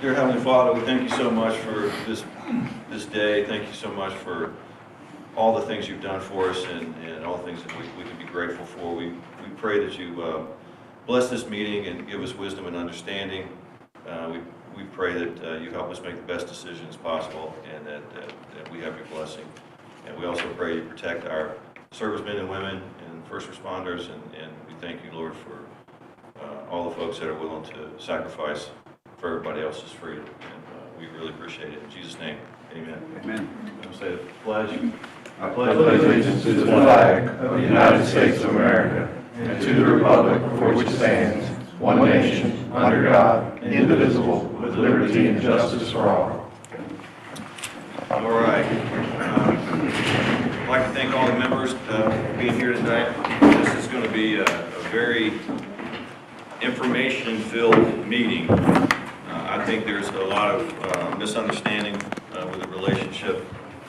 Dear Heavenly Father, we thank you so much for this day. Thank you so much for all the things you've done for us and all the things that we can be grateful for. We pray that you bless this meeting and give us wisdom and understanding. We pray that you help us make the best decisions possible and that we have your blessing. And we also pray you protect our servicemen and women and first responders, and we thank you, Lord, for all the folks that are willing to sacrifice for everybody else's freedom. And we really appreciate it. In Jesus' name, amen. Amen. I'm say the pledge. I pledge allegiance to the flag of the United States of America and to the republic for which it stands, one nation, under God, indivisible, with liberty and justice for all. All right. I'd like to thank all the members for being here tonight. This is going to be a very information-filled meeting. I think there's a lot of misunderstanding with the relationship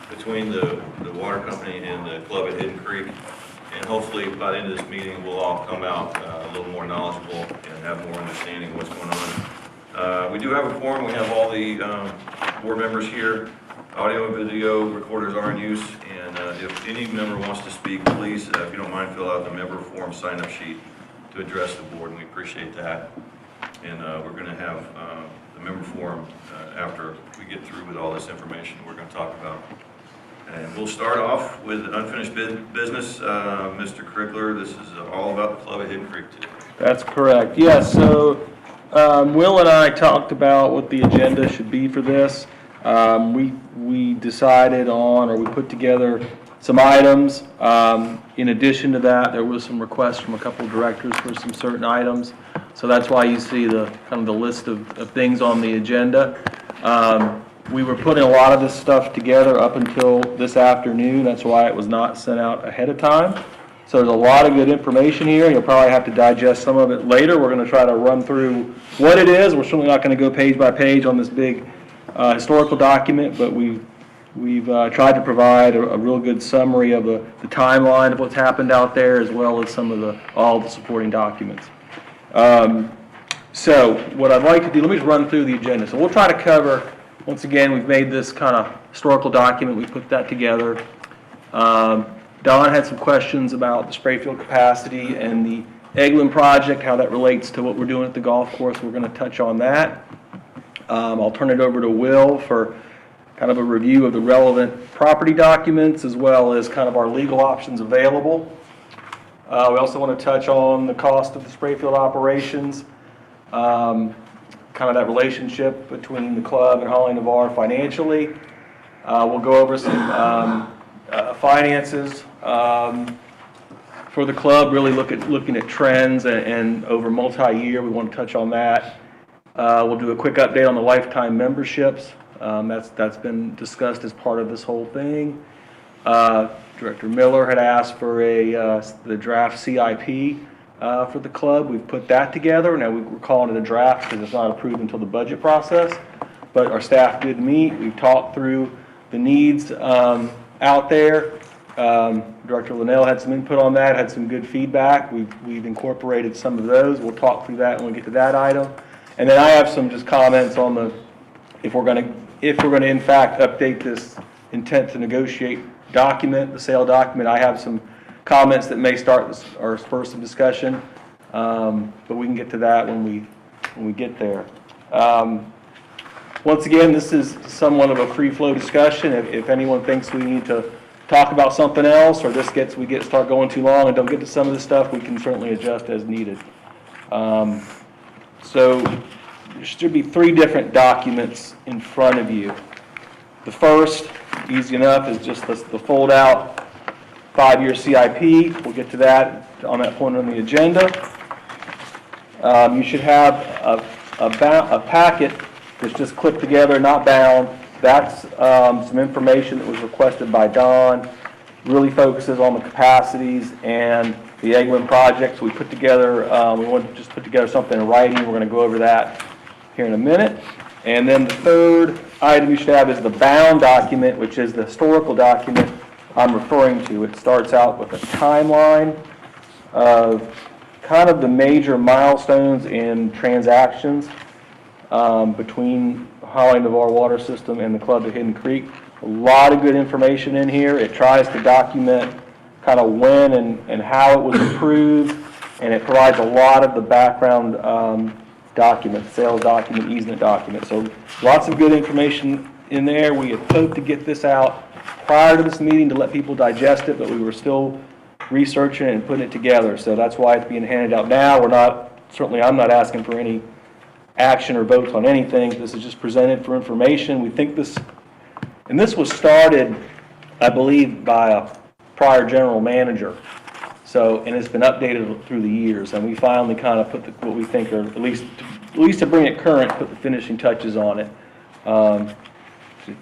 between the water company and the club at Hidden Creek. And hopefully by the end of this meeting, we'll all come out a little more knowledgeable and have more understanding of what's going on. We do have a forum. We have all the board members here. Audio and video recorders are in use. And if any member wants to speak, please, if you don't mind, fill out the member form sign-up sheet to address the board, and we appreciate that. And we're going to have the member forum after we get through with all this information we're going to talk about. And we'll start off with unfinished business. Mr. Crickler, this is all about the club at Hidden Creek today. That's correct. Yes, so Will and I talked about what the agenda should be for this. We decided on, or we put together some items. In addition to that, there was some requests from a couple of directors for some certain items. So that's why you see the kind of the list of things on the agenda. We were putting a lot of this stuff together up until this afternoon. That's why it was not sent out ahead of time. So there's a lot of good information here. You'll probably have to digest some of it later. We're going to try to run through what it is. We're certainly not going to go page by page on this big historical document, but we've tried to provide a real good summary of the timeline of what's happened out there, as well as some of all the supporting documents. So what I'd like to do, let me just run through the agenda. So we'll try to cover, once again, we've made this kind of historical document. We put that together. Don had some questions about the spray field capacity and the Eglin project, how that relates to what we're doing at the golf course. We're going to touch on that. I'll turn it over to Will for kind of a review of the relevant property documents, as well as kind of our legal options available. We also want to touch on the cost of the spray field operations, kind of that relationship between the club and Holly Navarre financially. We'll go over some finances for the club, really looking at trends and over multi-year. We want to touch on that. We'll do a quick update on the lifetime memberships. That's been discussed as part of this whole thing. Director Miller had asked for the draft CIP for the club. We've put that together. Now we're calling it a draft because it's not approved until the budget process. But our staff did meet. We've talked through the needs out there. Director Linnell had some input on that, had some good feedback. We've incorporated some of those. We'll talk through that when we get to that item. And then I have some just comments on if we're going to in fact update this intent to negotiate document, the sale document. I have some comments that may start or spur some discussion, but we can get to that when we get there. Once again, this is somewhat of a free flow discussion. If anyone thinks we need to talk about something else, or start going too long and don't get to some of the stuff, we can certainly adjust as needed. So there should be 3 different documents in front of you. The first, easy enough, is just the fold-out 5-year CIP. We'll get to that on that point on the agenda. You should have a packet that's just clipped together, not bound. That's some information that was requested by Don. Really focuses on the capacities and the Eglin project. So we put together, we wanted to just put together something in writing. We're going to go over that here in a minute. And then the third item you should have is the bound document, which is the historical document I'm referring to. It starts out with a timeline of kind of the major milestones in transactions between Holly Navarre Water System and the club at Hidden Creek. A lot of good information in here. It tries to document kind of when and how it was approved, and it provides a lot of the background documents, sales document, easement document. So lots of good information in there. We had hoped to get this out prior to this meeting to let people digest it, but we were still researching it and putting it together. So that's why it's being handed out now. Certainly I'm not asking for any action or votes on anything. This is just presented for information. We think this was started, I believe, by a prior general manager. So, and it's been updated through the years, and we finally kind of put what we think are, at least to bring it current, put the finishing touches on it, to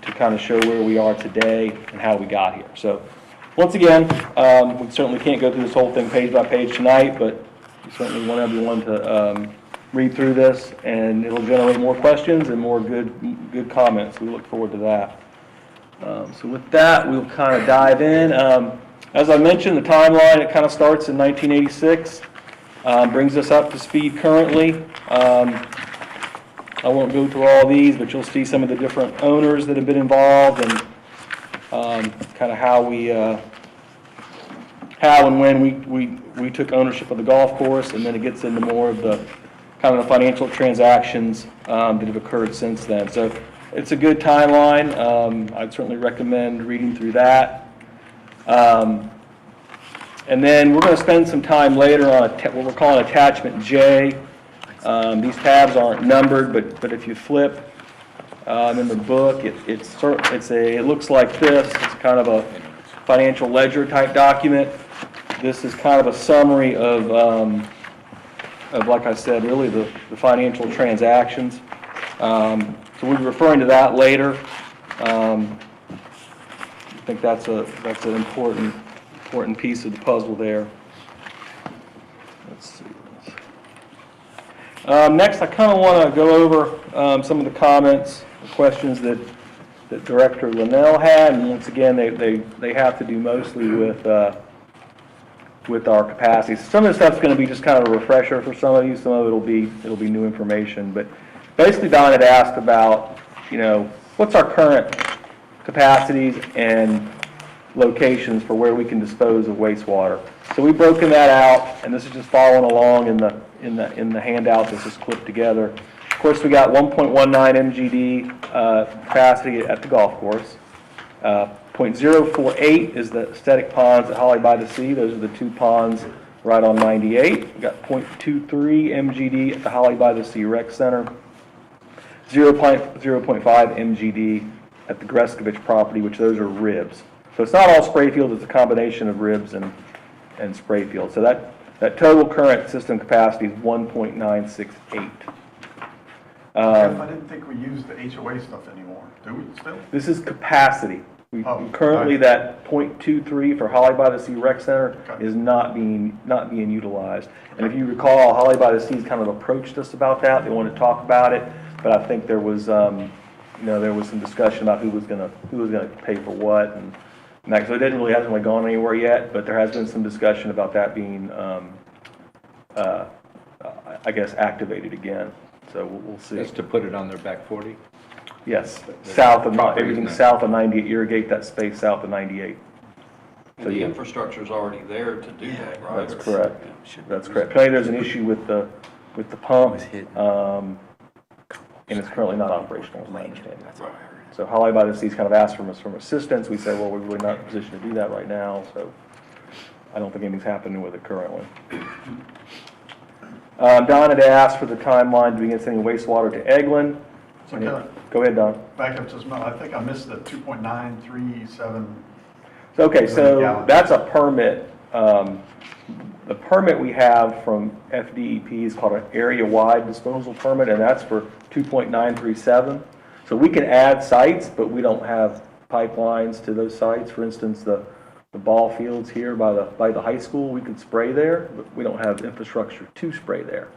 kind of show where we are today and how we got here. So, once again, we certainly can't go through this whole thing page by page tonight, but we certainly want everyone to read through this, and it'll generate more questions and more good comments. We look forward to that. So with that, we'll kind of dive in. As I mentioned, the timeline, it kind of starts in 1986, brings us up to speed currently. I won't go through all these, but you'll see some of the different owners that have been involved and kind of how and when we took ownership of the golf course, and then it gets into more of the kind of the financial transactions that have occurred since then. So it's a good timeline. I'd certainly recommend reading through that. And then we're going to spend some time later on what we're calling attachment J. These tabs aren't numbered, but if you flip in the book, it looks like this. It's kind of a financial ledger type document. This is kind of a summary of like I said, really the financial transactions. So we'll be referring to that later. I think that's an important piece of the puzzle there. Let's see. Next, I kind of want to go over some of the comments, the questions that Director Linnell had, and once again, they have to do mostly with our capacity. Some of the stuff's going to be just kind of a refresher for some of you. Some of it'll be new information. But basically, Don had asked about, what's our current capacities and locations for where we can dispose of wastewater. So we've broken that out, and this is just following along in the handout. This is clipped together. Of course, we got 1.19 MGD capacity at the golf course. 0.048 is the aesthetic ponds at Holly by the Sea. Those are the two ponds right on 98. We got 0.23 MGD at the Holly by the Sea Rec Center. 0.5 MGD at the Greskovich property, which those are ribs. So it's not all spray fields, it's a combination of ribs and spray fields. So that total current system capacity is 1.968. I didn't think we used the HOA stuff anymore. Do we still? This is capacity. Currently, that 0.23 for Holly by the Sea Rec Center is not being utilized. And if you recall, Holly by the Sea's kind of approached us about that. They wanted to talk about it, but I think there was some discussion about who was going to pay for what, and that, so it hasn't really gone anywhere yet. But there has been some discussion about that being, I guess, activated again. So we'll see. Just to put it on their back 40? Yes, everything south of 98, irrigate that space south of 98. So the infrastructure's already there to do that, right? That's correct. That's correct. Apparently there's an issue with the pump, and it's currently not operational, is my understanding. So Holly by the Sea's kind of asked from us assistance. We said, well, we're really not in a position to do that right now, so I don't think anything's happening with it currently. Don had asked for the timeline to begin sending wastewater to Eglin. So Go ahead, Don. back up just a minute. I think I missed the 2.937. Okay, so that's a permit. The permit we have from FDEP is called an area-wide disposal permit, and that's for 2.937. So we can add sites, but we don't have pipelines to those sites. For instance, the ball fields here by the high school, we could spray there, but we don't have infrastructure to spray there.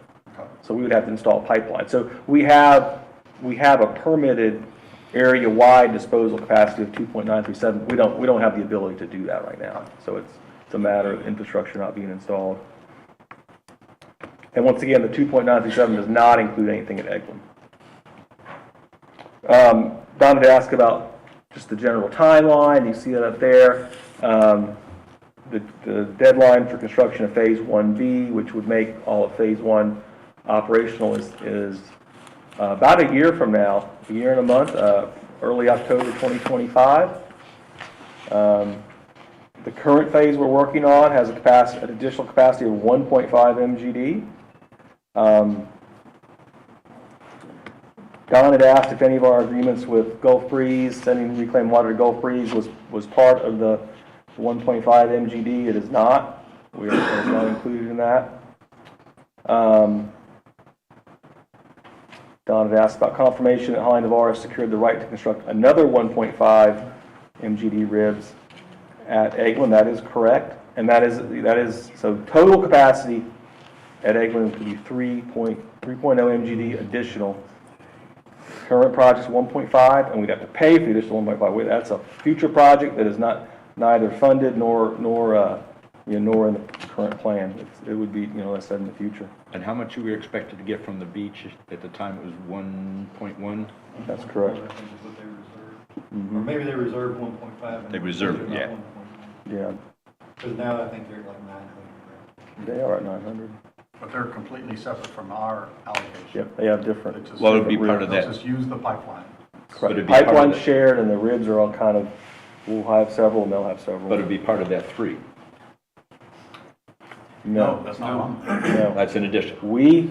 So we would have to install a pipeline. So we have a permitted area-wide disposal capacity of 2.937. We don't have the ability to do that right now. So it's a matter of infrastructure not being installed. And once again, the 2.937 does not include anything at Eglin. Don had asked about just the general timeline. You see that up there. The deadline for construction of Phase 1B, which would make all of Phase 1 operational, is about a year from now, a year and a month, early October 2025. The current phase we're working on has an additional capacity of 1.5 MGD. Don had asked if any of our agreements with Gulf Breeze, sending reclaimed water to Gulf Breeze, was part of the 1.5 MGD. It is not. We are not included in that. Don had asked about confirmation that Holly Navarre has secured the right to construct another 1.5 MGD ribs at Eglin. That is correct, and that is so total capacity at Eglin could be 3.0 MGD additional. Current project's 1.5, and we'd have to pay for the additional 1.5. That's a future project that is neither funded nor in the current plan. It would be, as I said, in the future. And how much you were expected to get from the beach? At the time, it was 1.1? That's correct. I think is what they reserved. Or maybe they reserved 1.5. They reserved, yeah. Yeah, Because now I think they're like 900. they are at 900. But they're completely separate from our allocation. Yep, they have different. It just- Well, it would be part of They'll that. just use the pipeline. Correct. it'd be part of Pipeline's it. shared, and the ribs are all kind of. We'll have several, and they'll have several. But it'd be part of that 3. No, That's not on. no. That's in addition. Holly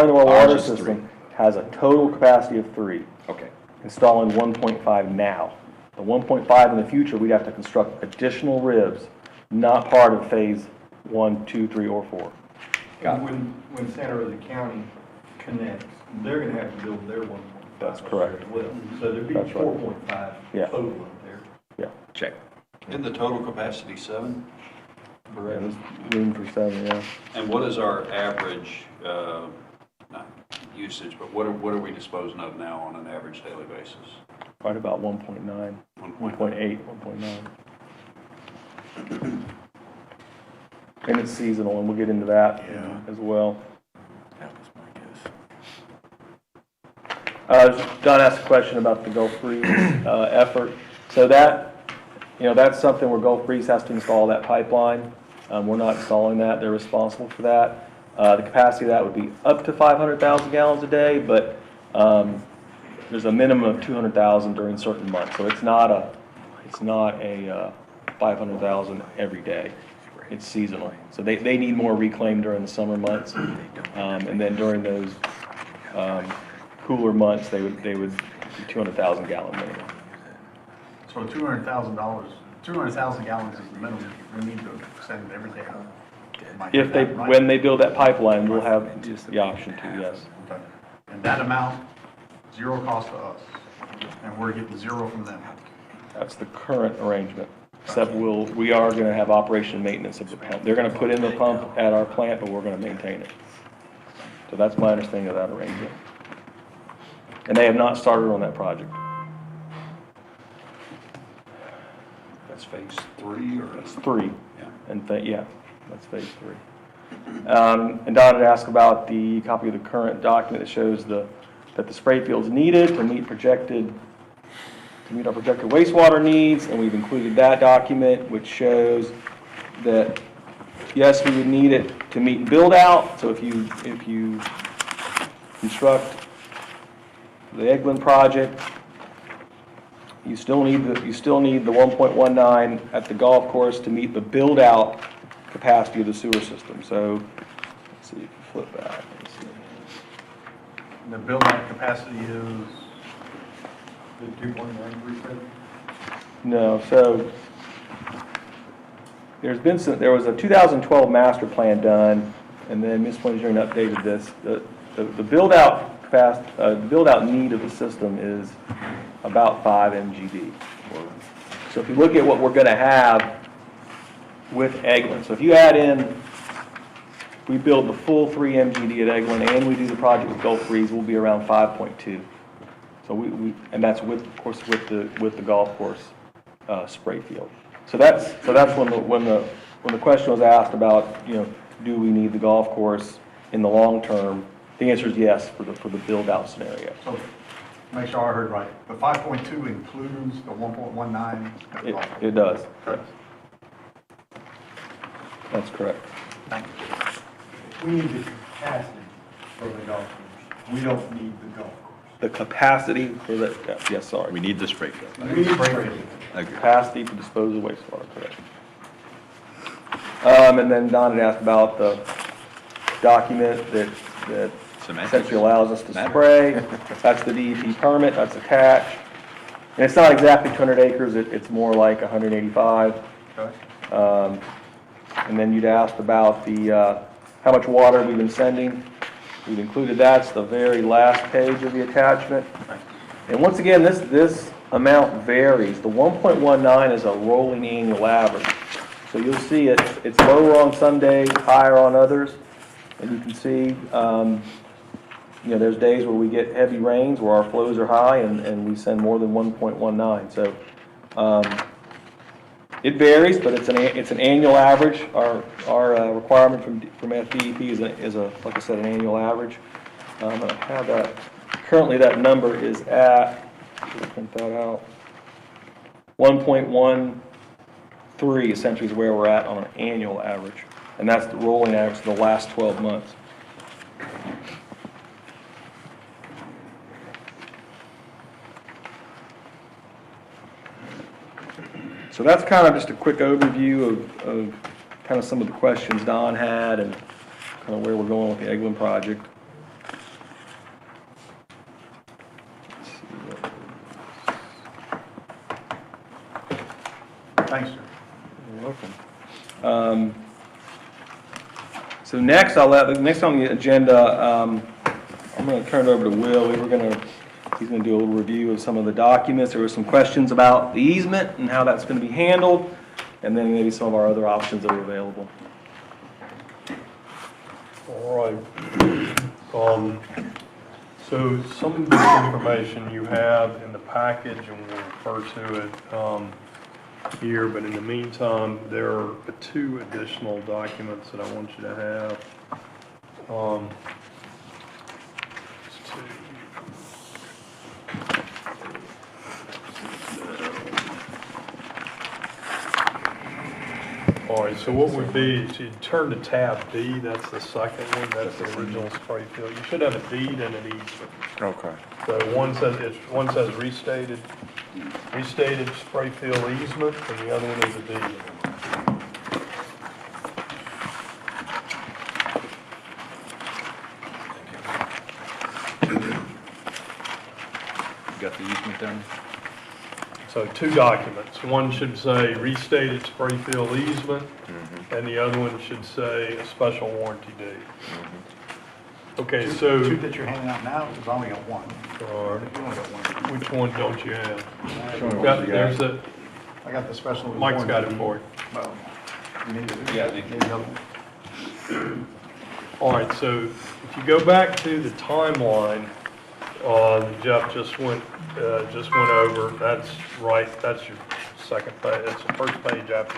Navarre Water Ours is 3. System has a total capacity of 3. Okay. Installing 1.5 now. The 1.5 in the future, we'd have to construct additional ribs, not part of phase 1, 2, 3, or 4. Got it. When Santa Rosa County connects, they're going to have to build their 1.5. That's correct. As well. So there'd be That's right. 4.5 Yeah. total up there. Yeah. Check. In the total capacity 7? Yeah, there's room for 7, yeah. And what is our average, not usage, but what are we disposing of now on an average daily basis? Right about 1.9, 1.8, 1.9. And it's seasonal, and we'll get into that as well. That was my guess. Don asked a question about the Gulf Breeze effort. So that's something where Gulf Breeze has to install that pipeline. We're not installing that. They're responsible for that. The capacity of that would be up to 500,000 gallons a day, but there's a minimum of 200,000 during certain months. So it's not a 500,000 every day. It's seasonal. So they need more reclaim during the summer months, and then during those cooler months, they would be 200,000 gallon minimum. So $200,000, 200,000 gallons is the minimum. We need to send everything out. When they build that pipeline, we'll have the option to, yes. Okay. And that amount, zero cost to us, and we're getting zero from them. That's the current arrangement, except we are going to have operation and maintenance of the pump. They're going to put in the pump at our plant, but we're going to maintain it. So that's my understanding of that arrangement. And they have not started on that project. That's phase 3 or? It's 3. Yeah. And that's phase 3. And Don had asked about the copy of the current document that shows that the spray field's needed to meet our projected wastewater needs, and we've included that document, which shows that yes, we would need it to meet build out. So if you construct the Eglin project, you still need the 1.19 at the golf course to meet the build out capacity of the sewer system. So let's see if you flip that. Let's see. And the build-out capacity is, The 2.937? No, so there was a 2012 master plan done, and then Municipal Engineering updated this. The build-out need of the system is about 5 MGD. So if you look at what we're going to have with Eglin, so if you add in, we build the full 3 MGD at Eglin, and we do the project with Gulf Breeze, we'll be around 5.2. So and that's with the golf course spray field. So that's when the question was asked about, do we need the golf course in the long term? The answer is yes for the build out scenario. so make sure I heard right. The 5.2 includes the 1.19? It does. Yes. That's correct. Thank you. We need the capacity for the golf course. We don't need the golf course. The capacity for the, yes, sorry. We need the spray field. We need spray field. Agree. Capacity to dispose of wastewater, correct. And then Don had asked about the document that Semantics. essentially allows us to Matter. spray. That's the DEP permit, that's attached. And it's not exactly 200 acres, it's more like 185. Okay. And then you'd asked about the, how much water we've been sending. We've included that, it's the very last page of the attachment. And once again, this amount varies. The 1.19 is a rolling annual average. So you'll see it's lower on some days, higher on others. And you can see, there's days where we get heavy rains, where our flows are high, and we send more than 1.19. So it varies, but it's an annual average. Our requirement from FDEP is a like I said, an annual average. I have that. Currently, that number is at, print that out, 1.13 essentially is where we're at on an annual average, and that's the rolling average for the last 12 months. So that's kind of just a quick overview of kind of some of the questions Don had and kind of where we're going with the Eglin project. Let's see what Thanks, sir. You're welcome. So next next on the agenda, I'm going to turn it over to Will. He's going to do a little review of some of the documents. There were some questions about the easement and how that's going to be handled, and then maybe some of our other options that are available. All right. So some of this information you have in the package, and we'll refer to it here, but in the meantime, there are 2 additional documents that I want you to have. Let's see. All right, so what would be, is you turn to tab B, that's the second one, that's the original spray field. You should have a deed and an easement. Okay. So one says restated spray field easement, and the other one is a deed. You got the easement done? So 2 documents. One should say restated spray field easement, and the other one should say a special warranty deed. Okay, so, 2 that you're handing out now, because I only got 1. all right, You only got 1. which one don't you have? Show me what you got. There's a, I got the special. Mike's got it for you. Well, you need to. Yeah, Need the other one. All right, so if you go back to the timeline, Jeff just went over, that's right, that's your second page, that's the first page after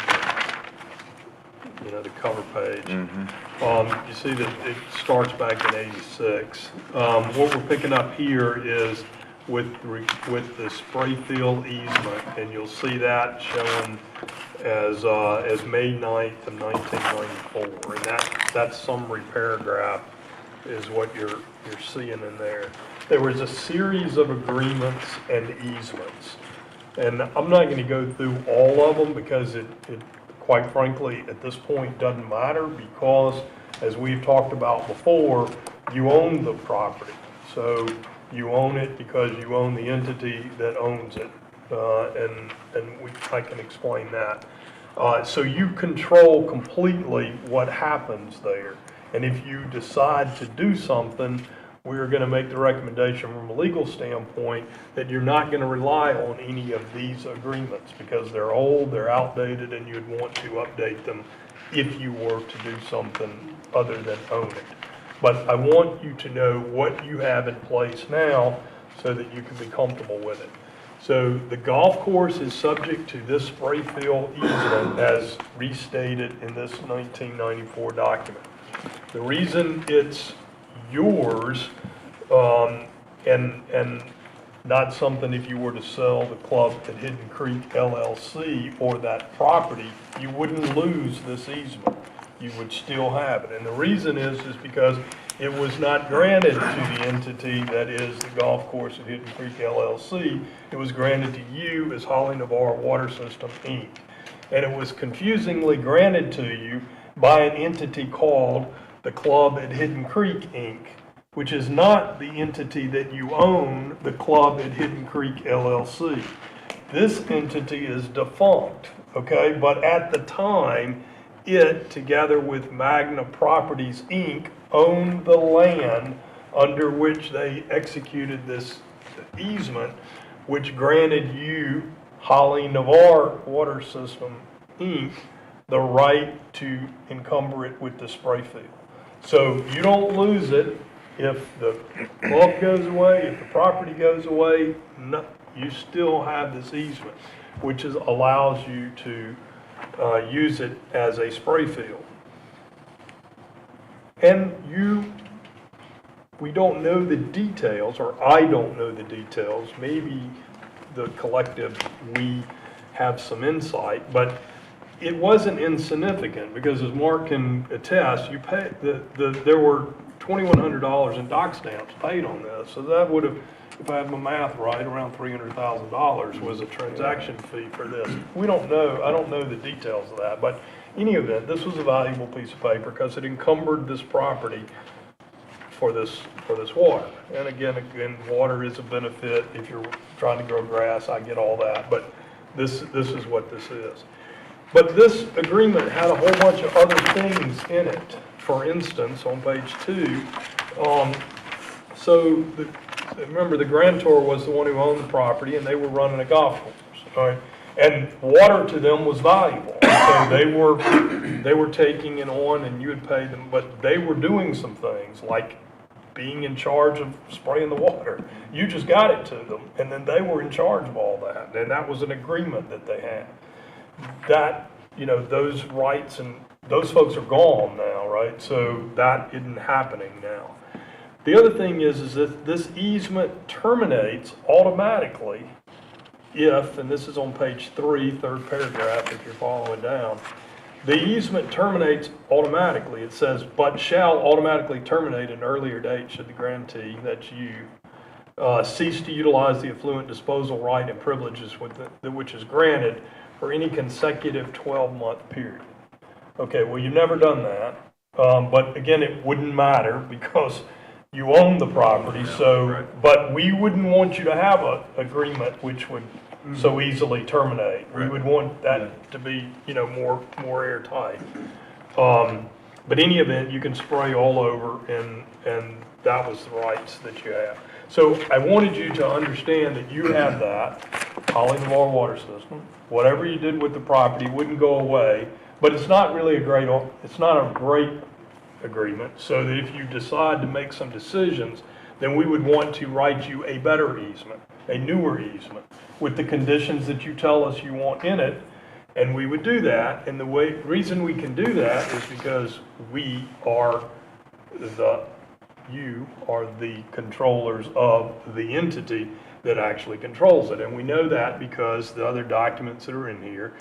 the cover page. You see that it starts back in '86. What we're picking up here is with the spray field easement, and you'll see that showing as May 9th of 1994, and that summary paragraph is what you're seeing in there. There was a series of agreements and easements, and I'm not going to go through all of them because it quite frankly at this point doesn't matter, because as we've talked about before, you own the property. So you own it because you own the entity that owns it, and I can explain that. So you control completely what happens there, and if you decide to do something, we're going to make the recommendation from a legal standpoint that you're not going to rely on any of these agreements because they're old, they're outdated, and you'd want to update them if you were to do something other than own it. But I want you to know what you have in place now so that you can be comfortable with it. So the golf course is subject to this spray field easement as restated in this 1994 document. The reason it's yours, and not something if you were to sell the club at Hidden Creek LLC or that property, you wouldn't lose this easement. You would still have it. And the reason is because it was not granted to the entity that is the golf course at Hidden Creek LLC. It was granted to you as Holly Navarre Water System, Inc. And it was confusingly granted to you by an entity called the Club at Hidden Creek, Inc., which is not the entity that you own, the Club at Hidden Creek LLC. This entity is defunct, okay? But at the time, it, together with Magna Properties, Inc., owned the land under which they executed this easement, which granted you, Holly Navarre Water System, Inc., the right to encumber it with the spray field. So you don't lose it if the club goes away, if the property goes away, no, you still have this easement, which allows you to use it as a spray field. And we don't know the details, or I don't know the details, maybe the collective, we have some insight, but it wasn't insignificant, because as Mark can attest, you pay, there were $2,100 in dock stamps paid on this, so that would have, if I have my math right, around $300,000 was a transaction fee for this. We don't know, I don't know the details of that, but in any event, this was a valuable piece of paper because it encumbered this property for this water. And again, water is a benefit if you're trying to grow grass, I get all that, but this is what this is. But this agreement had a whole bunch of other things in it. For instance, on page 2, remember the grantor was the one who owned the property, and they were running a golf course, all right? And water to them was valuable. So they were taking it on, and you would pay them, but they were doing some things like being in charge of spraying the water. You just got it to them, and then they were in charge of all that, and that was an agreement that they had. That, those rights and those folks are gone now, right? So that isn't happening now. The other thing is that this easement terminates automatically if, and this is on page 3, third paragraph, if you're following down, the easement terminates automatically. It says, but shall automatically terminate at an earlier date should the grantee, that's you, cease to utilize the effluent disposal right and privileges which is granted for any consecutive 12-month period. Okay, well, you've never done that. But again, it wouldn't matter because you own the property, so, Right. But we wouldn't want you to have an agreement which would so easily terminate. We would want that to be, more airtight. But any event, you can spray all over, and that was the rights that you have. So I wanted you to understand that you have that, Holly Navarre Water System. Whatever you did with the property wouldn't go away, but it's not really it's not a great agreement, so that if you decide to make some decisions, then we would want to write you a better easement, a newer easement, with the conditions that you tell us you want in it, and we would do that. And the reason we can do that is because you are the controllers of the entity that actually controls it. And we know that because the other documents that are in here,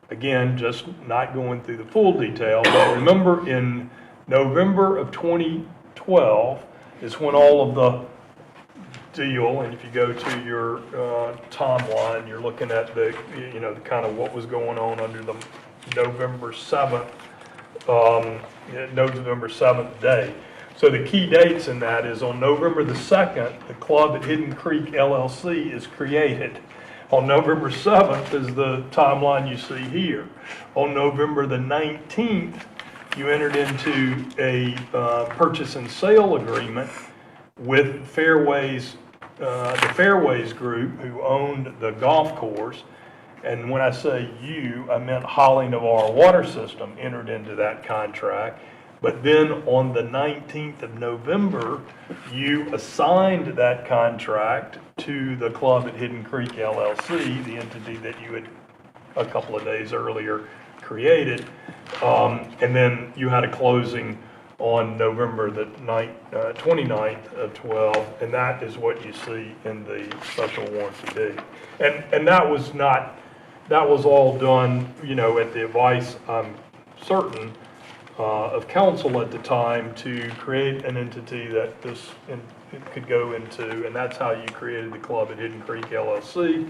again, just not going through the full detail, but remember in November of 2012 is when all of the deal, and if you go to your timeline, you're looking at the kind of what was going on under the November 7th day. So the key dates in that is on November the 2nd, the club at Hidden Creek LLC is created. On November 7th is the timeline you see here. On November the 19th, you entered into a purchase and sale agreement with Fairways, the Fairways Group, who owned the golf course. And when I say you, I meant Holly Navarre Water System entered into that contract. But then on the 19th of November, you assigned that contract to the club at Hidden Creek LLC, the entity that you had a couple of days earlier created. And then you had a closing on November the 29th of 12, and that is what you see in the special warranty deed. And that was all done, you know, at the advice, I'm certain, of council at the time to create an entity that it could go into, and that's how you created the club at Hidden Creek LLC,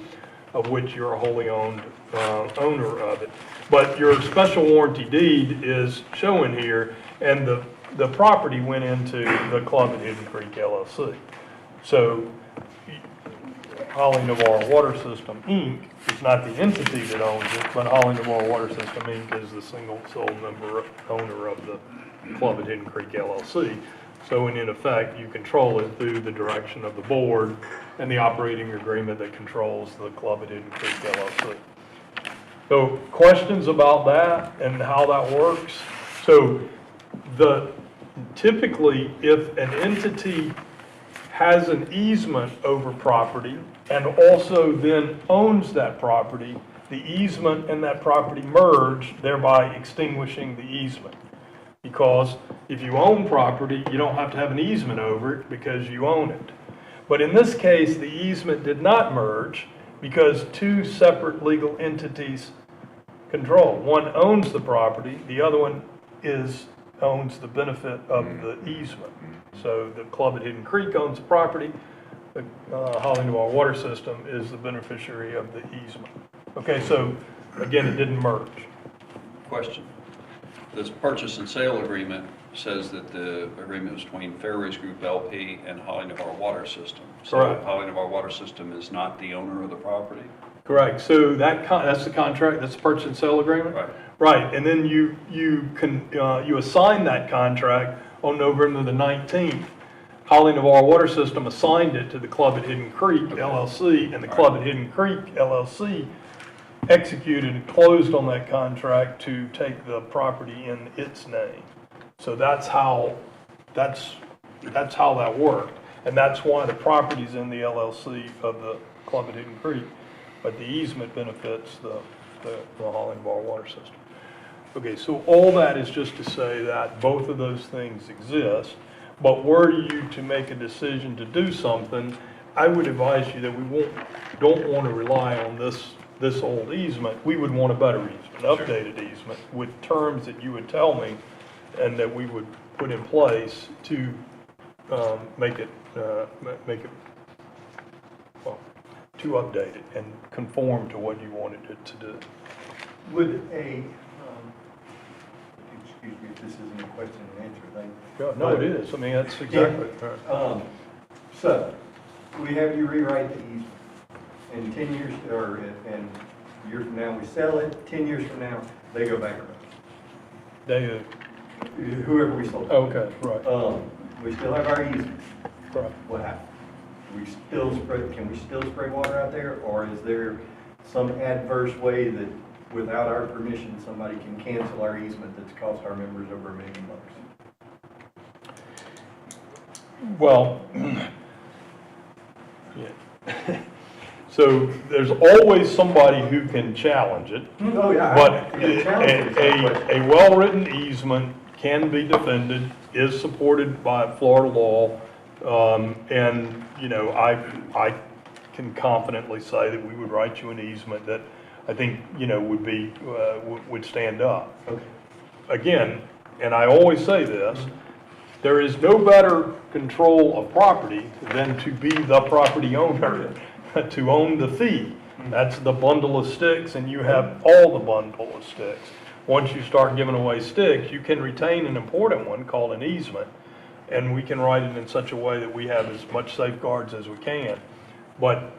of which you're a wholly owned owner of it. But your special warranty deed is showing here, and the property went into the club at Hidden Creek LLC. So Holly Navarre Water System, Inc. is not the entity that owns it, but Holly Navarre Water System, Inc. is the single sole owner of the club at Hidden Creek LLC. So in effect, you control it through the direction of the board and the operating agreement that controls the club at Hidden Creek LLC. So questions about that and how that works? So typically, if an entity has an easement over property and also then owns that property, the easement and that property merge, thereby extinguishing the easement. Because if you own property, you don't have to have an easement over it because you own it. But in this case, the easement did not merge because two separate legal entities control. One owns the property, the other one owns the benefit of the easement. So the club at Hidden Creek owns the property, the Holly Navarre Water System is the beneficiary of the easement. Okay, so again, it didn't merge. Question. This purchase and sale agreement says that the agreement was between Fairways Group LP and Holly Navarre Water System. So Correct. Holly Navarre Water System is not the owner of the property? Correct. So that's the contract, that's the purchase and sale agreement? Right. Right, and then you assign that contract on November the 19th. Holly Navarre Water System assigned it to the club at Hidden Creek LLC, and the club at Hidden Creek LLC executed and closed on that contract to take the property in its name. So that's how that worked, and that's why the property's in the LLC of the club at Hidden Creek, but the easement benefits the Holly Navarre Water System. Okay, so all that is just to say that both of those things exist, but were you to make a decision to do something, I would advise you that we don't want to rely on this old easement. We would want a better easement, updated easement, with terms that you would tell me and that we would put in place to make it well, to update it and conform to what you wanted it to do. Would excuse me if this isn't a question and answer thing. No, it is. I mean, that's exactly. So, we have you rewrite the easement. In 10 years, or in a year from now, we sell it. 10 years from now, they go bankrupt. Whoever we sold it to. Okay, right. We still have our easement. Right. What happens? Can we still spray water out there, or is there some adverse way that without our permission, somebody can cancel our easement that's cost our members over $1 million? Well, yeah. So there's always somebody who can challenge it. Oh, yeah. But a well-written easement can be defended, is supported by Florida law, and, you know, I can confidently say that we would write you an easement that I think, you know, would stand up. Okay. Again, and I always say this, there is no better control of property than to be the property owner, to own the fee. That's the bundle of sticks, and you have all the bundle of sticks. Once you start giving away sticks, you can retain an important one called an easement, and we can write it in such a way that we have as much safeguards as we can. But,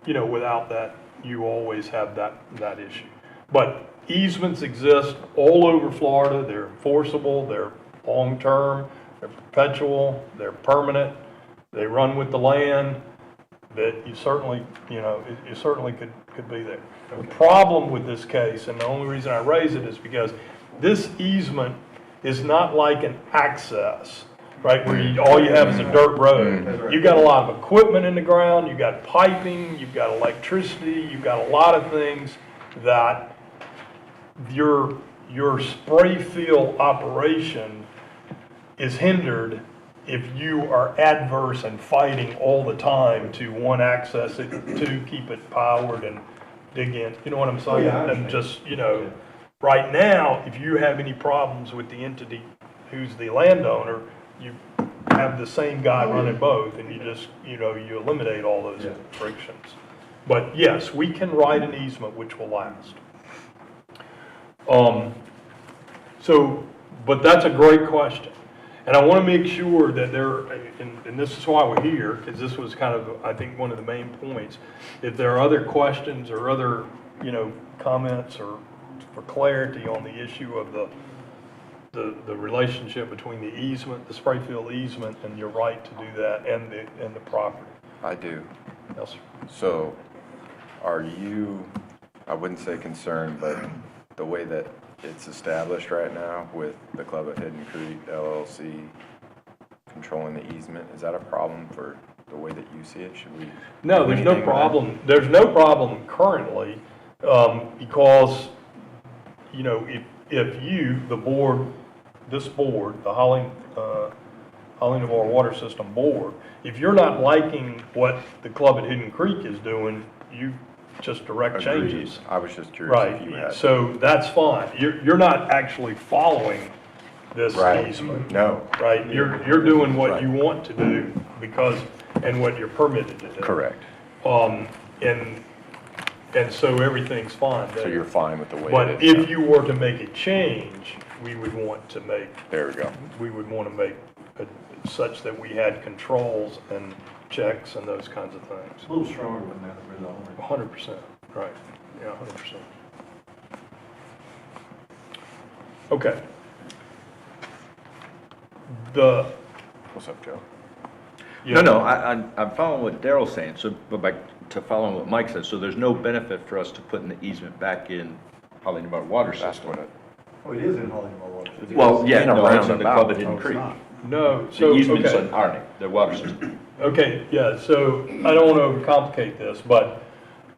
you know, without that, you always have that issue. But easements exist all over Florida. They're enforceable, they're long-term, they're perpetual, they're permanent, they run with the land, that you certainly, you know, you certainly could be there. The problem with this case, and the only reason I raise it is because this easement is not like an access, right, where all you have is a dirt road. You've got a lot of equipment in the ground, you've got piping, you've got electricity, you've got a lot of things that your spray field operation is hindered if you are adverse and fighting all the time to, one, access it, two, keep it powered and dig in, you know what I'm saying? Oh, yeah, I And understand. just, you know, right now, if you have any problems with the entity who's the landowner, you have the same guy running both, and you just, you know, you eliminate all those Yeah. frictions. But yes, we can write an easement which will last. So, but that's a great question. And I want to make sure that and this is why we're here, because this was kind of, I think, one of the main points. If there are other questions or other, you know, comments or for clarity on the issue of the relationship between the easement, the Sprayfield easement, and your right to do that, and the property. I do. Yes, sir. So are you, I wouldn't say concerned, but the way that it's established right now with the Club at Hidden Creek LLC controlling the easement, is that a problem for the way that you see it? Should we? No, do there's no anything with that? problem. There's no problem currently, because, you know, if you, the board, this board, the Holly Navarre Water System Board, if you're not liking what the Club at Hidden Creek is doing, you just direct Agreed. changes. I was just curious if you Right, had. so that's fine. You're not actually following this Right. easement. No, Right, you're doing what Right. you want to do because, and what you're permitted to do. correct. And so everything's fine So there. you're fine with the way But it is? if you were to make a change, we would want to make, There we go. it such that we had controls and checks and those kinds of things. A little stronger than that, for the owner. 100%, right, yeah, 100%. Okay. What's up, Joe? No, I'm following what Daryl's saying, so, to follow what Mike said, so there's no benefit for us to putting the easement back in Holly Navarre Water That's System. what it, Oh, it is in Holly Navarre Water. Well, yeah, in a no, it's in the roundabout. Club at Hidden Oh, it's Creek. not. No, The so, easement's okay. on our name, the water system. Okay, yeah, so I don't want to overcomplicate this, but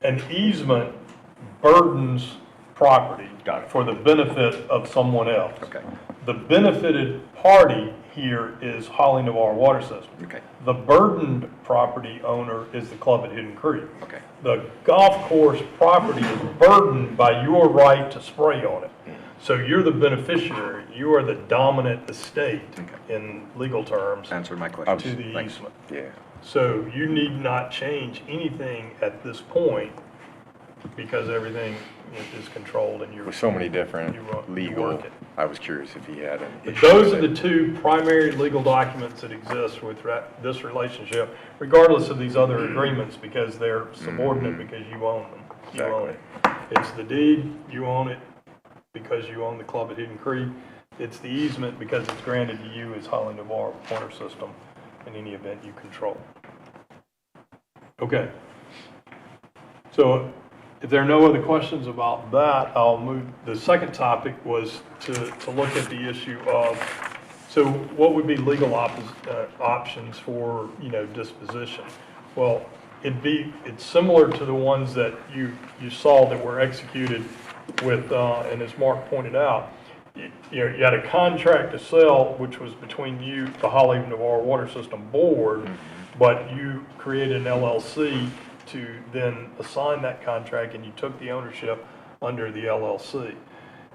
an easement burdens property Got it. for the benefit of someone else. Okay, The benefited party here is Holly Navarre Water System. okay, The burdened property owner is the Club at Hidden Creek. okay. The golf course property is burdened by your right to spray on it. So you're the beneficiary, you are the dominant estate in legal terms Answered my question. to the Thanks. easement. yeah. So you need not change anything at this point because everything is controlled and you're. With so many different you legal, work it. I was curious if he had any But issues those are with the two primary legal documents that exist with this relationship, regardless of these other agreements, because they're subordinate because you own them. You own it. It's the deed, you own it because you own the Club at Hidden Creek. It's the easement because it's granted to you as Holly Navarre Water System in any event you control. Okay. So if there are no other questions about that, I'll move. The second topic was to look at the issue of, so what would be legal options for, you know, disposition? Well, it's similar to the ones that you saw that were executed with, and as Mark pointed out, you had a contract to sell, which was between you, the Holly Navarre Water System Board, but you created an LLC to then assign that contract, and you took the ownership under the LLC.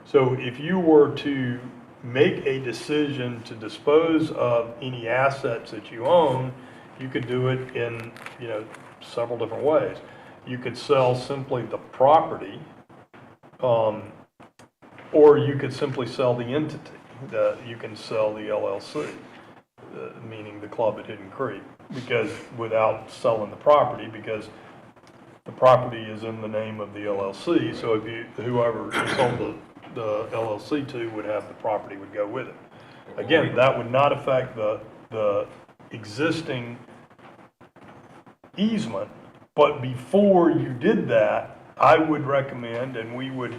So if you were to make a decision to dispose of any assets that you own, you could do it in, you know, several different ways. You could sell simply the property, or you could simply sell the entity. You can sell the LLC, meaning the Club at Hidden Creek, because without selling the property, because the property is in the name of the LLC. So if whoever you sold the LLC to would have the property would go with it. Again, that would not affect the existing easement, but before you did that, I would recommend, and we would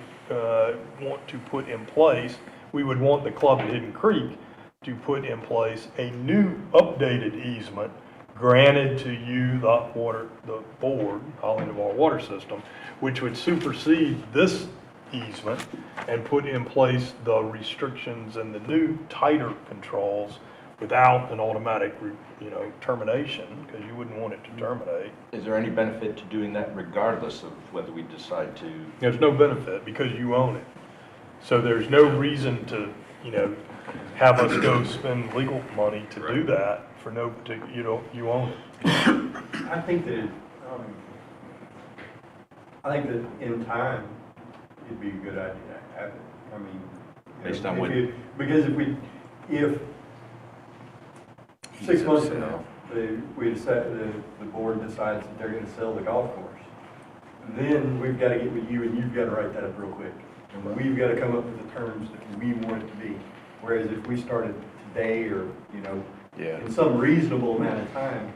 want to put in place, we would want the Club at Hidden Creek to put in place a new updated easement granted to you, the board, Holly Navarre Water System, which would supersede this easement and put in place the restrictions and the new tighter controls without an automatic, termination, because you wouldn't want it to terminate. Is there any benefit to doing that regardless of whether we decide to? There's no benefit because you own it. So there's no reason to, have us go spend legal money to do that for no particular, you own it. I think that, in time, it'd be a good idea to have it. I mean, Based on if what- because if 6 months from now, the board decides that they're gonna sell the golf course, then we've gotta get with you and you've gotta write that up real quick. And we've gotta come up with the terms that we want it to be. Whereas if we started today or, Yeah. in some reasonable amount of time,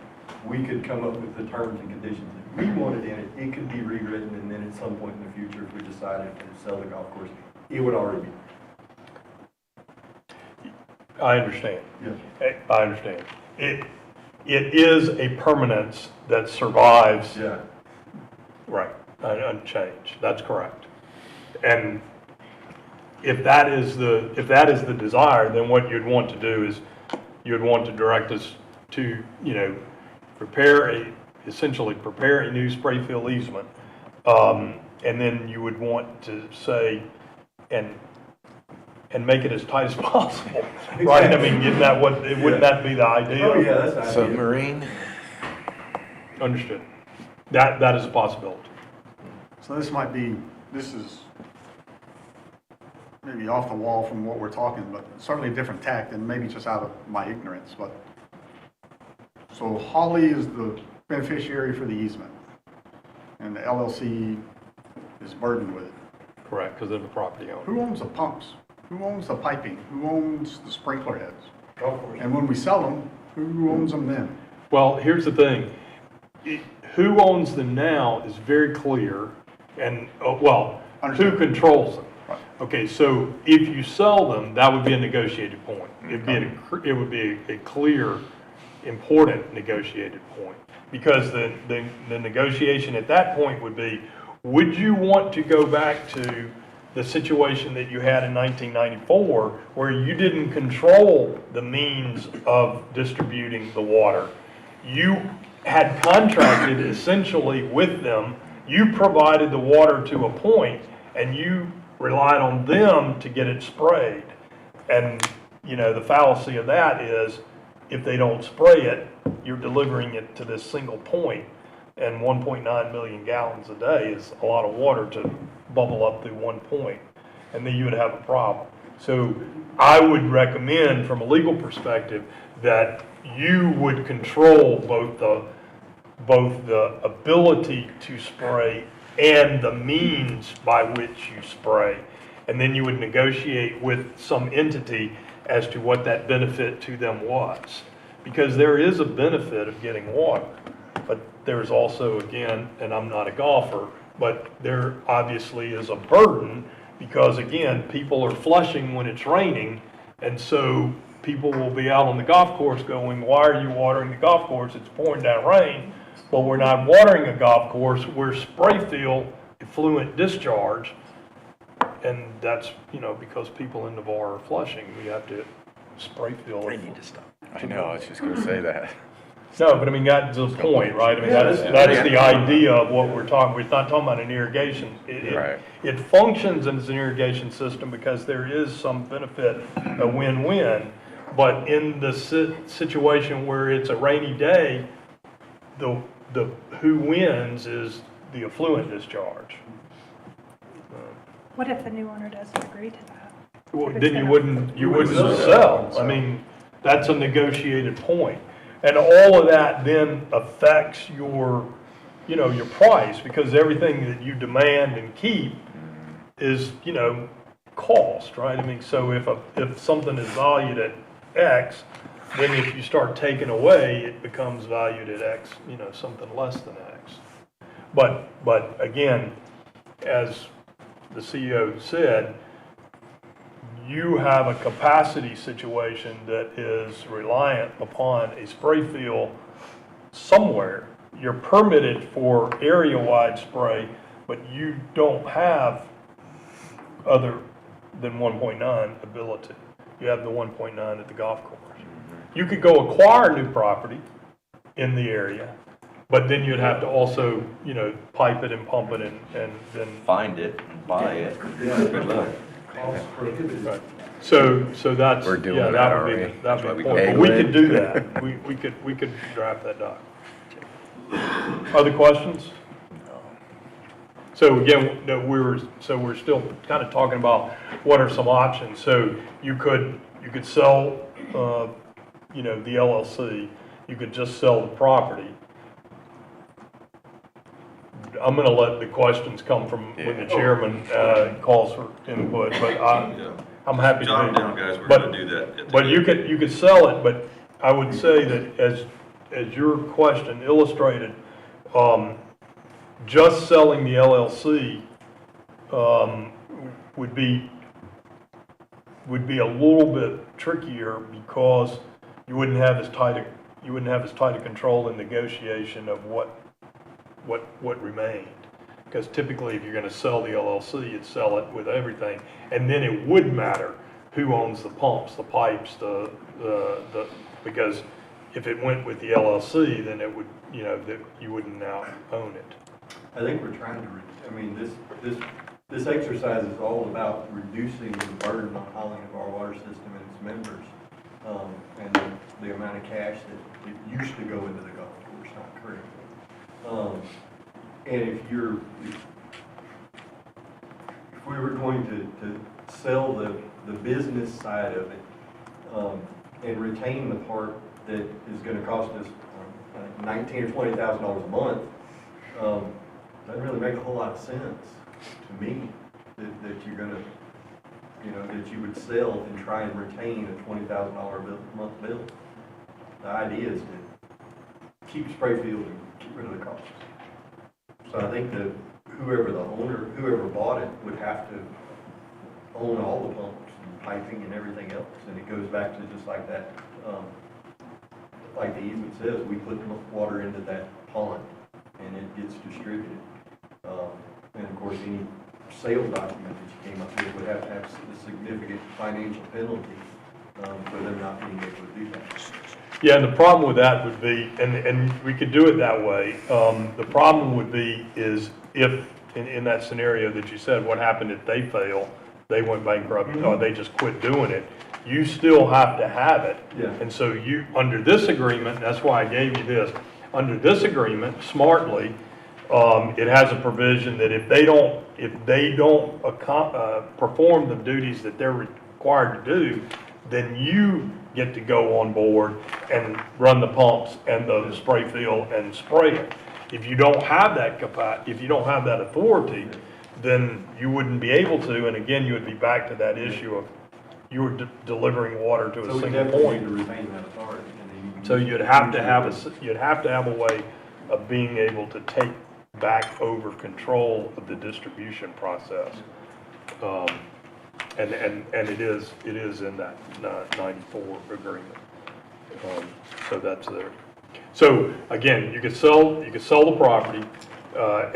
we could come up with the terms and conditions that we wanted in it. It could be rewritten, and then at some point in the future, if we decided to sell the golf course, it would already be. I understand. Yes. I understand. It is a permanence that survives. Yeah. Right, unchanged, that's correct. And if that is the desire, then what you'd want to do is, you'd want to direct us to, essentially prepare a new spray fill easement. And then you would want to say, and make it as tight as possible, right? I mean, wouldn't that be the ideal? Oh, yeah, that's the idea. Submarine? Understood. That is a possibility. So this is maybe off the wall from what we're talking, but certainly a different tact, and maybe just out of my ignorance, but, so Holly is the beneficiary for the easement, and the LLC is burdened with it. Correct, because they're the property owner. Who owns the pumps? Who owns the piping? Who owns the sprinkler heads? Golf course. And when we sell them, who owns them then? Well, here's the thing. Who owns them now is very clear, and, who Understood. controls them. Right. Okay, so if you sell them, that would be a negotiated point. It would be a clear, important negotiated point. Because the negotiation at that point would be, would you want to go back to the situation that you had in 1994, where you didn't control the means of distributing the water? You had contracted essentially with them, you provided the water to a point, and you relied on them to get it sprayed. And, the fallacy of that is, if they don't spray it, you're delivering it to this single point, and 1.9 million gallons a day is a lot of water to bubble up through one point, and then you would have a problem. So I would recommend, from a legal perspective, that you would control both the ability to spray and the means by which you spray. And then you would negotiate with some entity as to what that benefit to them was. Because there is a benefit of getting water, but there's also, again, and I'm not a golfer, but there obviously is a burden, because again, people are flushing when it's raining, and so people will be out on the golf course going, why are you watering the golf course? It's pouring down rain. But we're not watering a golf course, we're spray fill effluent discharge. And that's, because people in the bar are flushing, we have to spray fill. They need to stop. I know, I was just gonna say that. No, but I mean, that's the point, right? I mean, that's the idea of what we're talking, we're not talking about an irrigation. Right. It functions as an irrigation system because there is some benefit, a win-win. But in the situation where it's a rainy day, the who wins is the effluent discharge. What if the new owner doesn't agree to that? Well, If it's then you gonna- wouldn't sell. I mean, that's a negotiated point. And all of that then affects your price, because everything that you demand and keep is, cost, right? I mean, so if something is valued at X, then if you start taking away, it becomes valued at X, something less than X. But again, as the CEO said, you have a capacity situation that is reliant upon a spray fill somewhere. You're permitted for area-wide spray, but you don't have other than 1.9 ability. You have the 1.9 at the golf course. you could go acquire new property in the area, but then you'd have to also, pipe it and pump it and then. Find it and buy it. Good luck. Cost prohibitive. Right. So that's, We're doing yeah, that that would be, already. that That's why would be, we the point. can But we pay could do that. We could draft that doc. Other questions? So again, no, we're still kind of talking about what are some options. So you could sell, the LLC, you could just sell the property. I'm gonna let the questions come from when the chairman, calls for input, but I'm happy to do Jot that. them down, guys, we're But- gonna do that. at the But end. you could sell it, but I would say that as your question illustrated, just selling the LLC, would be a little bit trickier because you wouldn't have as tight a control in negotiation of what remained. Because typically, if you're gonna sell the LLC, you'd sell it with everything, and then it would matter who owns the pumps, the pipes, because if it went with the LLC, then it would, that you wouldn't now own it. I think we're trying to, this exercise is all about reducing the burden on Holly of our water system and its members, and the amount of cash that it used to go into the golf course, not currently. And if we were going to sell the business side of it, and retain the part that is gonna cost us $19,000 or $20,000 a month, doesn't really make a whole lot of sense to me, that you're gonna, that you would sell and try and retain a $20,000 a month bill. The idea is to keep Sprayfield and get rid of the costs. So I think that whoever bought it would have to own all the pumps and piping and everything else, and it goes back to just like that, like the easement says, we put water into that pond, and it gets distributed. And of course, any sale document that you came up with would have to have a significant financial penalty, for them not being able to do that. Yeah, and the problem with that would be, and we could do it that way, the problem would be is if, in that scenario that you said, what happened if they fail, they went bankrupt, or they just quit doing it, you still have to have it. Yeah. And so you, under this agreement, that's why I gave you this, under this agreement, smartly, it has a provision that if they don't perform the duties that they're required to do, then you get to go on board and run the pumps and the spray field and spray it. If you don't have that if you don't have that authority, then you wouldn't be able to, and again, you would be back to that issue of you were delivering water to a So we single definitely need point. to retain that authority. And then So you'd have to have a way of being able to take back over control of the distribution process. And it is in that 94 agreement. So that's there. So again, you could sell the property,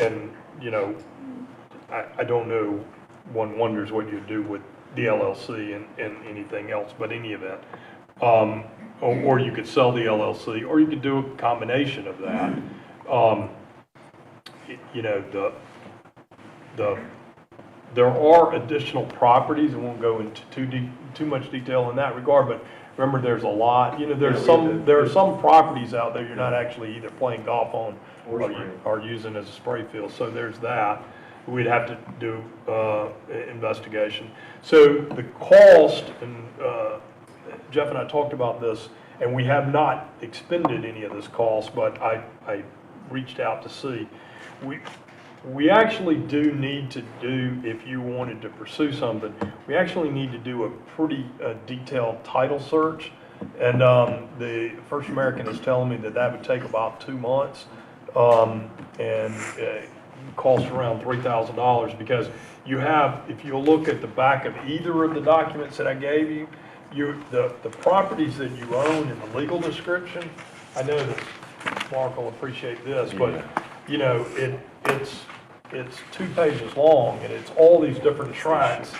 and I don't know, one wonders what you'd do with the LLC and anything else, but any event. Or you could sell the LLC, or you could do a combination of that. There are additional properties, and won't go into too much detail in that regard, but remember, there's a lot, there are some properties out there you're not actually either playing golf on or using as a spray field, so there's that. We'd have to do, investigation. So the cost, and, Jeff and I talked about this, and we have not expended any of this cost, but I reached out to see. We actually do need to do, if you wanted to pursue something, we actually need to do a pretty detailed title search. And the First American is telling me that would take about 2 months, and cost around $3,000, because you have, if you look at the back of either of the documents that I gave you, the properties that you own in the legal description, I know that Mark will appreciate this, but it's 2 pages long, and it's all these different tracts,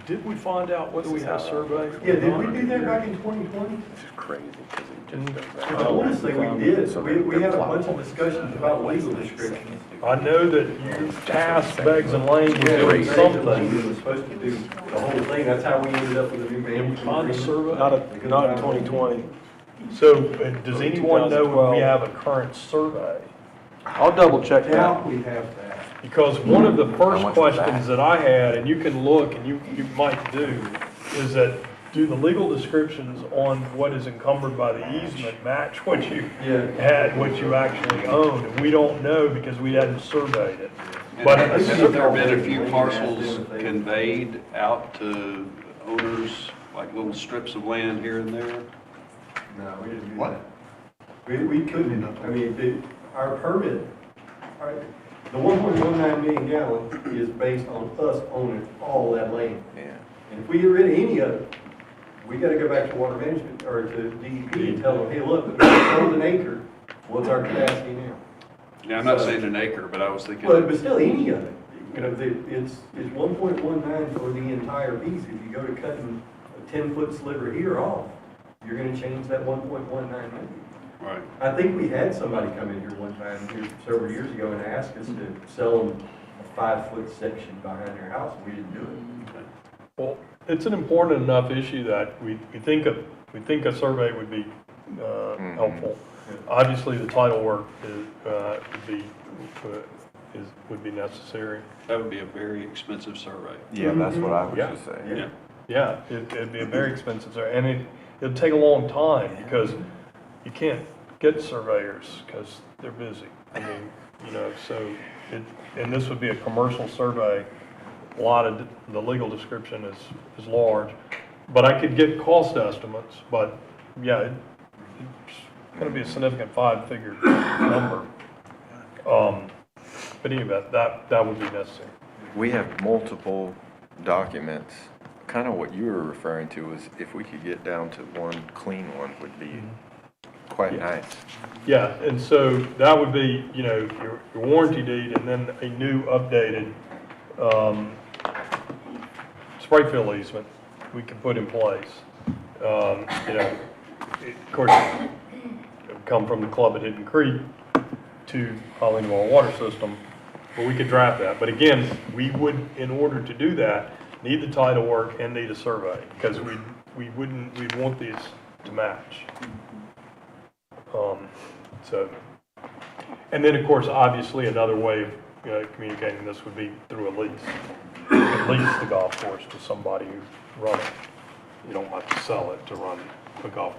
Did we find out whether we had a survey? Yeah, did we do that back in 2020? This is crazy, because it just goes I back. want to say we did. We had a bunch of discussions about legal descriptions. I know that you tasked Beggs and Lane with doing something. We were supposed to do the whole thing. That's how we ended up with a new management Find a agreement. survey? Not in 2020. So, does anyone know if we have a current survey? I'll double check that. Now we have that. Because one of the first much was that? questions that I had, and you can look and you might do, is that do the legal descriptions on what is encumbered by the easement match what you had, what you actually own? And we don't know because we hadn't surveyed it. But Have there been a few parcels conveyed out to owners, like little strips of land here and there? No, we didn't do that. We couldn't, I mean, our permit, the 1.19 million gallons is based on us owning all that land. Yeah. And if we get rid of any of it, we gotta go back to water management, or to DEP and tell them, hey, look, we sold an acre, what's our capacity now? Yeah, I'm not saying an acre, but I was thinking. Well, but still, any of it, you know, it's 1.19 for the entire piece. If you go to cutting a 10-foot sliver here off, you're gonna change that 1.19 million. Right. I think we had somebody come in here one time, here several years ago, and ask us to sell them a 5-foot section behind their house, and we didn't do it. well, it's an important enough issue that we think a survey would be helpful. Obviously, the title work would be necessary. That would be a very expensive survey. Yeah, that's what I was Yeah. just saying. Yeah. Yeah, it'd be a very expensive survey, and it'd take a long time because you can't get surveyors because they're busy. I mean, you know, so and this would be a commercial survey. A lot of the legal description is large, but I could get cost estimates, but yeah, it's gonna be a significant 5-figure number. But anyway, that would be necessary. We have multiple documents. Kind of what you were referring to is if we could get down to one clean one would be quite nice. Yeah, and so that would be, you know, your warranty deed and then a new updated spray fill easement we can put in place. You know, of course, it would come from the club at Hidden Creek to Hollywood Water System, but we could draft that. But again, we would, in order to do that, need the title work and need a survey, because we'd want these to match. So, and then, of course, obviously, another way of communicating this would be through a lease. You can lease the golf course to somebody who runs it. You don't have to sell it to run the golf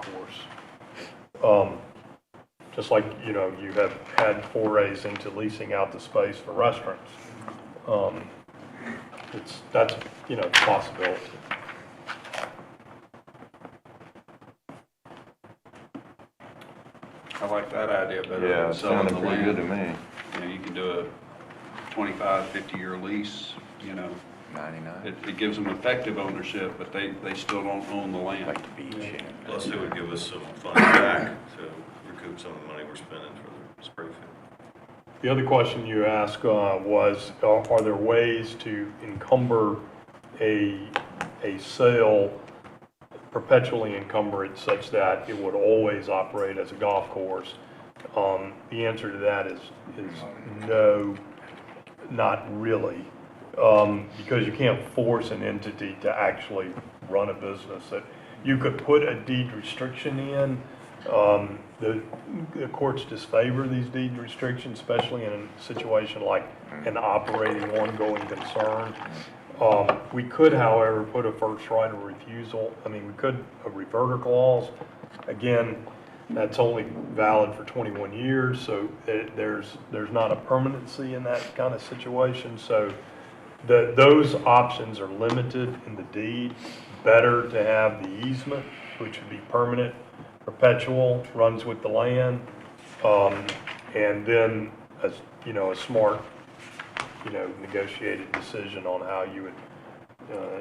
course. Just like, you know, you have had forays into leasing out the space for restaurants. That's, you know, a possibility. I like that idea better Yeah, than it selling sounded the pretty good to land. me. You know, you can do a 25, 50-year lease, you know. 99. It gives them effective ownership, but they still don't own the land. Like the beach. Plus, it would give us some funds back to recoup some of the money we're spending for the spray field. The other question you asked was, are there ways to encumber a sale, perpetually encumber it such that it would always operate as a golf course? The answer to that is no, not really, because you can't force an entity to actually run a business. That you could put a deed restriction in. The courts disfavor these deed restrictions, especially in a situation like an operating ongoing concern. We could, however, put a first right of refusal. I mean, we could, a reverter clause. Again, that's only valid for 21 years, so there's not a permanency in that kind of situation. So those options are limited in the deed. Better to have the easement, which would be permanent, perpetual, runs with the land, and then, as you know, a smart, you know, negotiated decision on how you would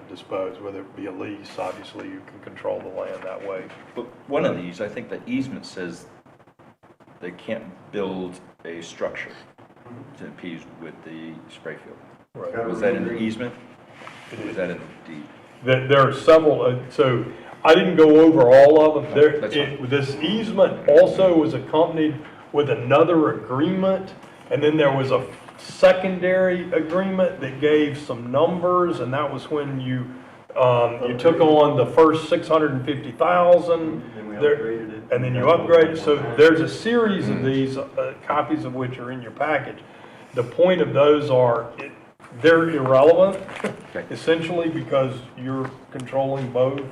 dispose, whether it be a lease. Obviously, you can control the land that way. But one of these, I think the easement says they can't build a structure to appease with the spray field. Right. Was that in the easement? Or was that in the deed? There are several, so I didn't go over all of them. That's fine. This easement also was accompanied with another agreement, and then there was a secondary agreement that gave some numbers, and that was when you took on the first 650,000. Then we upgraded it. And then you upgrade, so there's a series of these, copies of which are in your package. The point of those are, they're irrelevant, essentially, because you're controlling both.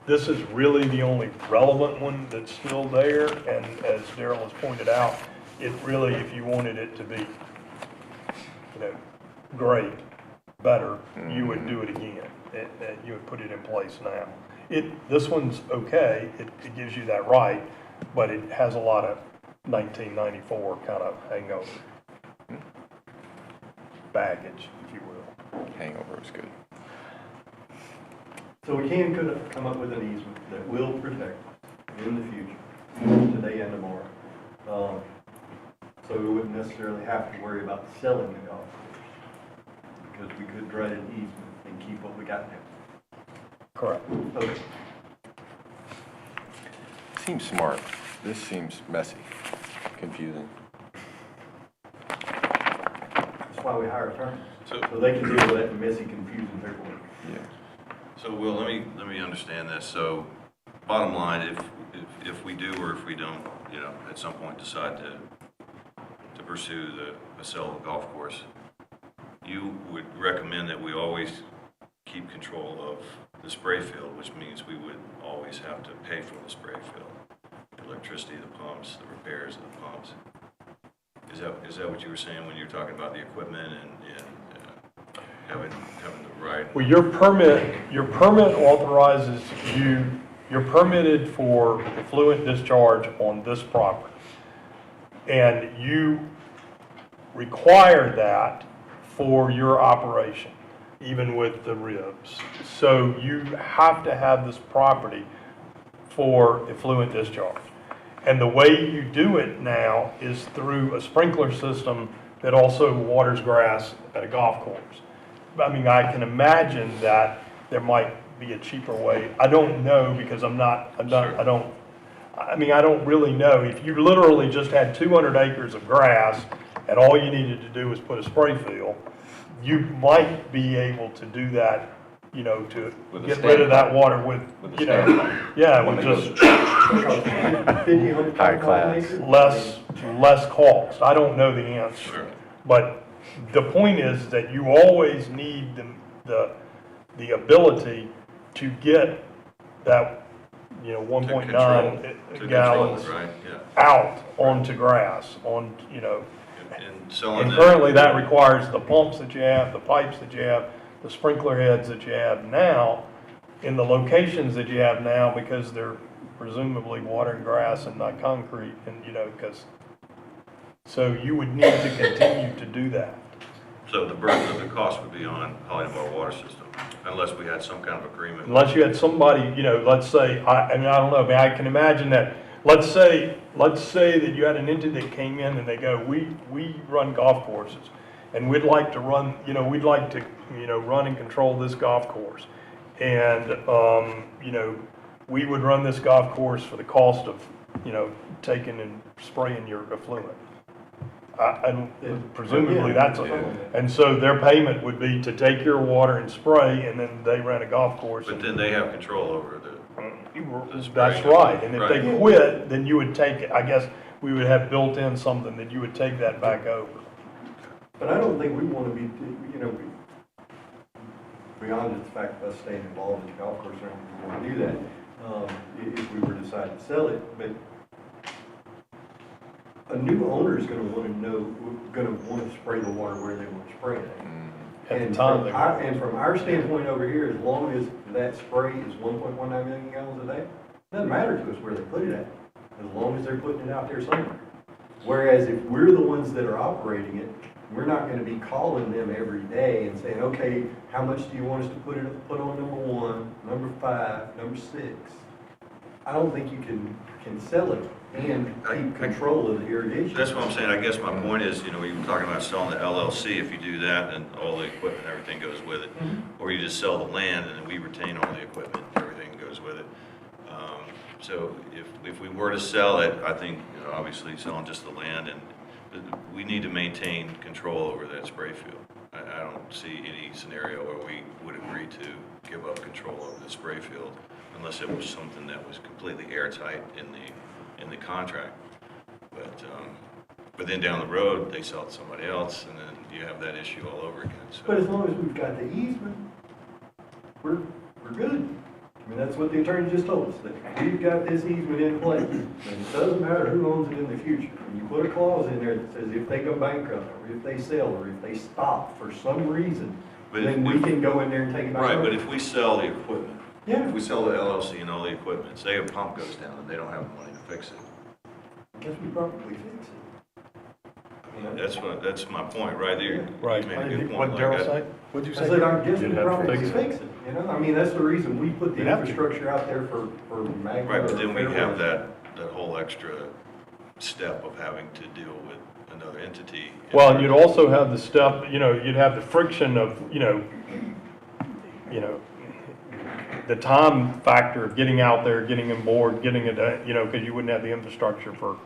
This is really the only relevant one that's still there, and as Daryl has pointed out, it really, if you wanted it to be, you know, great, better, you would do it again. You would put it in place now. This one's okay, it gives you that right, but it has a lot of 1994 kind of hangover baggage, if you will. Hangover is good. So we can come up with an easement that will protect in the future, today and tomorrow. So we wouldn't necessarily have to worry about selling the golf course, because we could write an easement and keep what we got now. Correct. Okay. Seems smart. This seems messy, confusing. That's why we hire attorneys, So, so they can deal with that messy, confusing paperwork. Yeah. so Will, let me understand this. So, bottom line, if we do or if we don't, you know, at some point decide to pursue a sale of the golf course, you would recommend that we always keep control of the spray field, which means we would always have to pay for the spray field, the electricity, the pumps, the repairs of the pumps. Is that what you were saying when you were talking about the equipment and having the right? Well, your permit authorizes you're permitted for effluent discharge on this property. And you require that for your operation, even with the ribs. So you have to have this property for effluent discharge. And the way you do it now is through a sprinkler system that also waters grass at a golf course. I mean, I can imagine that there might be a cheaper way. I don't know because I don't really know. If you literally just had 200 acres of grass and all you needed to do was put a spray field, you might be able to do that, you know, to With a get rid of that standpipe. water with, With a you know, standpipe. yeah, with just High class. less cost. I don't know the answer. Sure. But the point is that you always need the ability to get that, you know, To 1.9 control gallons it, right? Yeah. out onto grass, on, you know. And selling And that. currently that requires the pumps that you have, the pipes that you have, the sprinkler heads that you have now, in the locations that you have now, because they're presumably watering grass and not concrete, and, you know, because, so you would need to continue to do that. So the burden of the cost would be on Hollywood Water System, unless we had some kind of agreement. Unless you had somebody, you know, let's say, I mean, I don't know, I mean, I can imagine that, let's say that you had an entity that came in and they go, we run golf courses, and we'd like to run, you know, we'd like to, you know, run and control this golf course. And, you know, we would run this golf course for the cost of, you know, taking and spraying your effluent. And presumably that's, and so their payment would be to take your water and spray, and then they rent a golf course. But and- then they have control over the That's right, and if they Right. quit, then you would take, I guess, we would have built in something that you would take that back over. But I don't think we want to be, you know, beyond the fact of us staying involved in the golf course, I don't think we want to do that, if we were to decide to sell it, but a new owner is going to want to know, going to want to spray the water where they want to spray it. At the And time, from they our, would. and from our standpoint over here, as long as that spray is 1.19 million gallons a day, it doesn't matter to us where they put it at, as long as they're putting it out there somewhere. Whereas if we're the ones that are operating it, we're not going to be calling them every day and saying, okay, how much do you want us to put on number 1, number 5, number 6? I don't think you can sell it and keep control of the irrigation. That's what I'm saying. I guess my point is, you know, we were talking about selling the LLC. If you do that, then all the equipment, everything goes with it. Or you just sell the land and then we retain all the equipment, everything goes with it. So if we were to sell it, I think, you know, obviously selling just the land, and we need to maintain control over that spray field. I don't see any scenario where we would agree to give up control over the spray field unless it was something that was completely airtight in the contract. But then down the road, they sell it to somebody else, and then you have that issue all over again. But So as long as we've got the easement, we're good. I mean, that's what the attorney just told us, that we've got this easement in place. And it doesn't matter who owns it in the future. And you put a clause in there that says if they go bankrupt, or if they sell, or if they stop for some reason, But then we can go in there and take it back. right, but if we sell the equipment, Yeah, if we sell the LLC and all the equipment, say a pump goes down and they don't have the money to fix it. I guess we probably fix it. You know? That's my point right there. Right. You made a good point. What Like Darryl that. say? What'd you I say? said, I guess we You'd have to probably fix fix it. it, you know? I mean, that's the reason we put the You'd have to. infrastructure out there for Magna. Right, but then we or have Fairway. that whole extra step of having to deal with another entity. Well, you'd also have the step, you know, you'd have the friction of, you know, the time factor of getting out there, getting on board, getting it, you know, because you wouldn't have the infrastructure for,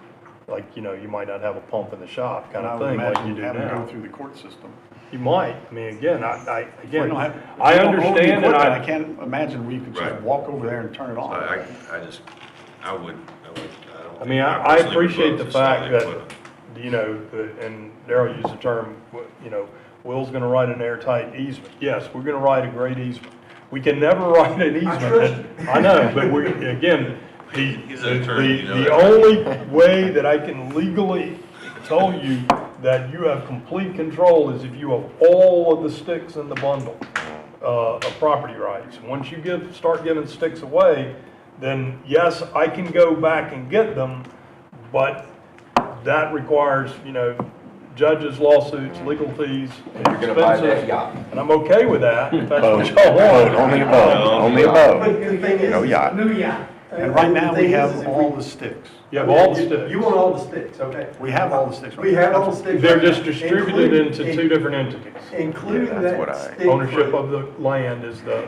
like, you know, you might not have a pump in the shop kind of thing like you do having to go now. through the court system. You might, I mean, again, I We don't have- I we don't own the understand and equipment. I I, can't imagine we could just Right. walk over there and turn it on. I mean, I appreciate the fact that, you know, and Darryl used the term, you know, Will's gonna write an airtight easement. Yes, we're gonna write a great easement. We can never write an easement. trust I know, but we, again, He's an attorney, you know the that. only way that I can legally tell you that you have complete control is if you have all of the sticks in the bundle, of property rights. Once you start giving sticks away, then yes, I can go back and get them, but that requires, you know, judges, lawsuits, legal fees, And you're gonna buy that expenses. yacht. And I'm okay with that, if that's what y'all want. Only above, only above. But the thing is, No yacht. New yacht. And right now, the we thing is, have is if all we- the sticks. You have all the You sticks. want all the sticks, okay. We have all the sticks. right We now. have all the That's- sticks. They're right just now, distributed into including- two different entities. Including Yeah, that's what that I- stick. Ownership for- of the land is the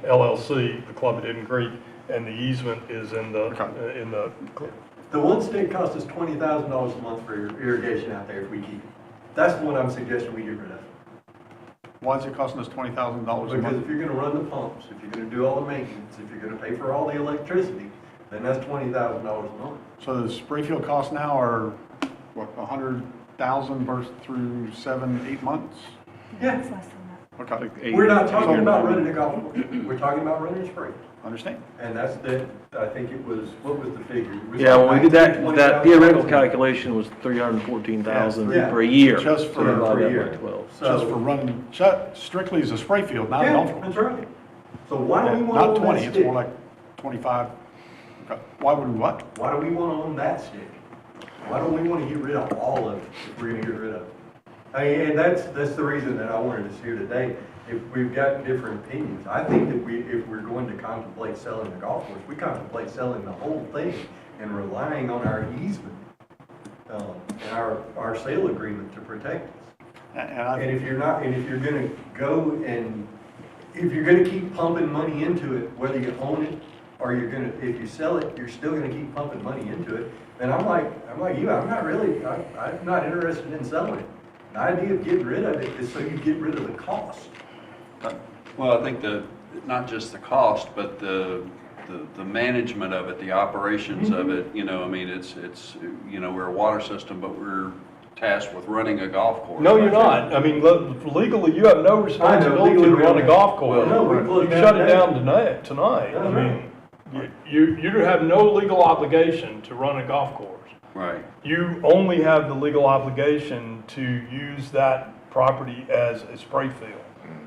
LLC, the Club at Hidden Creek, and the easement is in the, The one stick costs us $20,000 a month for irrigation out there if we keep it. That's the one I'm suggesting we get rid of. Why is it costing us $20,000 a Because month? if you're gonna run the pumps, if you're gonna do all the maintenance, if you're gonna pay for all the electricity, then that's $20,000 a month. So the spray field costs now are, what, 100,000 versus through 7, 8 months? Yeah, It's less than that. Okay, we're not talking about running a golf course, we're talking about running a spray. understand. And that's the, I think it was, what was the figure? It was Yeah, when we did that, 19, that 20,000. theoretical calculation was 314,000 Yeah. per year. Just for- So divide per that by year. 12. Just for running, strictly as a spray field, not a Yeah, golf course. that's right. So why do we want to Not own that 20, it's stick? more like 25. Okay. Why would we what? Why do we want to own that stick? Why don't we want to get rid of all of it if we're going to get rid of it? I mean, and that's the reason that I wanted us here today. If we've got different opinions, I think that if we're going to contemplate selling the golf course, we contemplate selling the whole thing and relying on our easement, and our sale agreement to protect us. And I, And if you're not, and if you're gonna go and, if you're gonna keep pumping money into it, whether you own it or you're gonna, if you sell it, you're still gonna keep pumping money into it, then I'm like you, I'm not interested in selling it. The idea of getting rid of it is so you get rid of the cost. Well, I think not just the cost, but the management of it, the operations of it, you know, I mean, it's, you know, we're a water system, but we're tasked with running a golf course. No, you're not. I mean, legally, you have no responsibility legally to we run a don't. golf course. Well, no, we closed You down shut it today. down tonight. That's I mean, you have no legal obligation to run a golf course. Right. You only have the legal obligation to use that property as a spray field.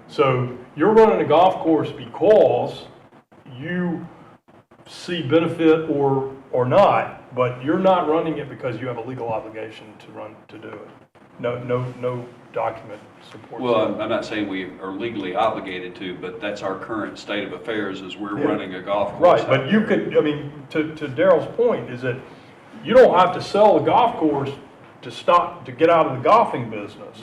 So you're running a golf course because you see benefit or not, but you're not running it because you have a legal obligation to do it. No document supports Well, that. I'm not saying we are legally obligated to, but that's our current state of affairs is we're Yeah. running a golf course. Right, but you could, I mean, to Darrell's point is that you don't have to sell the golf course to get out of the golfing business.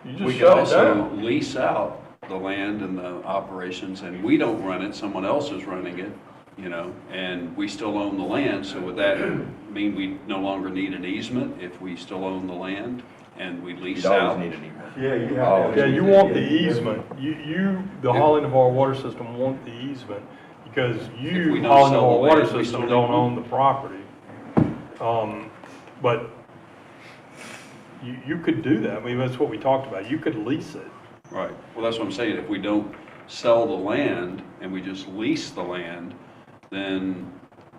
You We just can shut it also down. lease out the land and the operations, and we don't run it, someone else is running it, you know, and we still own the land, so would that mean we no longer need an easement if we still own the land and we lease You'd out? always need an easement. Yeah, you have. Yeah, you want the easement. The Holly Navarre Water System want the easement because If you, we don't Holly sell the Navarre Water land, we System, still don't need- own the property. But you could do that. I mean, that's what we talked about. You could lease it. Right, well, that's what I'm saying, if we don't sell the land and we just lease the land, then,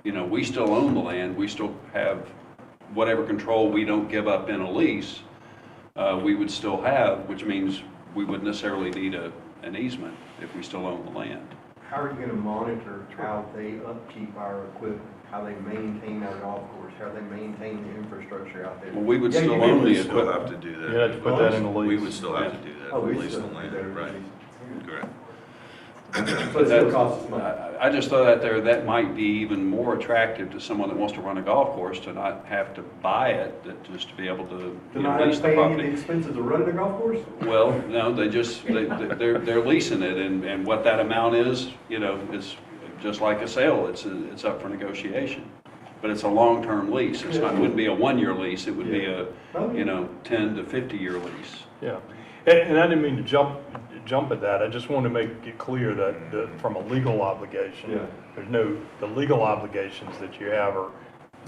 you know, we still own the land, we still have whatever control we don't give up in a lease, we would still have, which means we wouldn't necessarily need an easement if we still own the land. How are you gonna monitor how they upkeep our equipment, how they maintain our golf course, how they maintain the infrastructure out there? Well, we would Yeah, still you own We the would still have equipment. to do You have to that. put that in the We lease. would still have to do that, Oh, we release still the have to land, do that. right, correct. But it still costs us money. I just throw that there, that might be even more attractive to someone that wants to run a golf course, to not have to buy it, that just to be able to, To you know, not have lease to the pay any of the property. expenses of running a golf course? Well, no, they're leasing it, and what that amount is, you know, is just like a sale, it's up for negotiation. But it's a long-term lease, it wouldn't be a one-year lease, it would be a, you know, 10 to 50-year lease. Yeah. And I didn't mean to jump at that. I just want to make it clear that from a legal obligation, Yeah. the legal obligations that you have are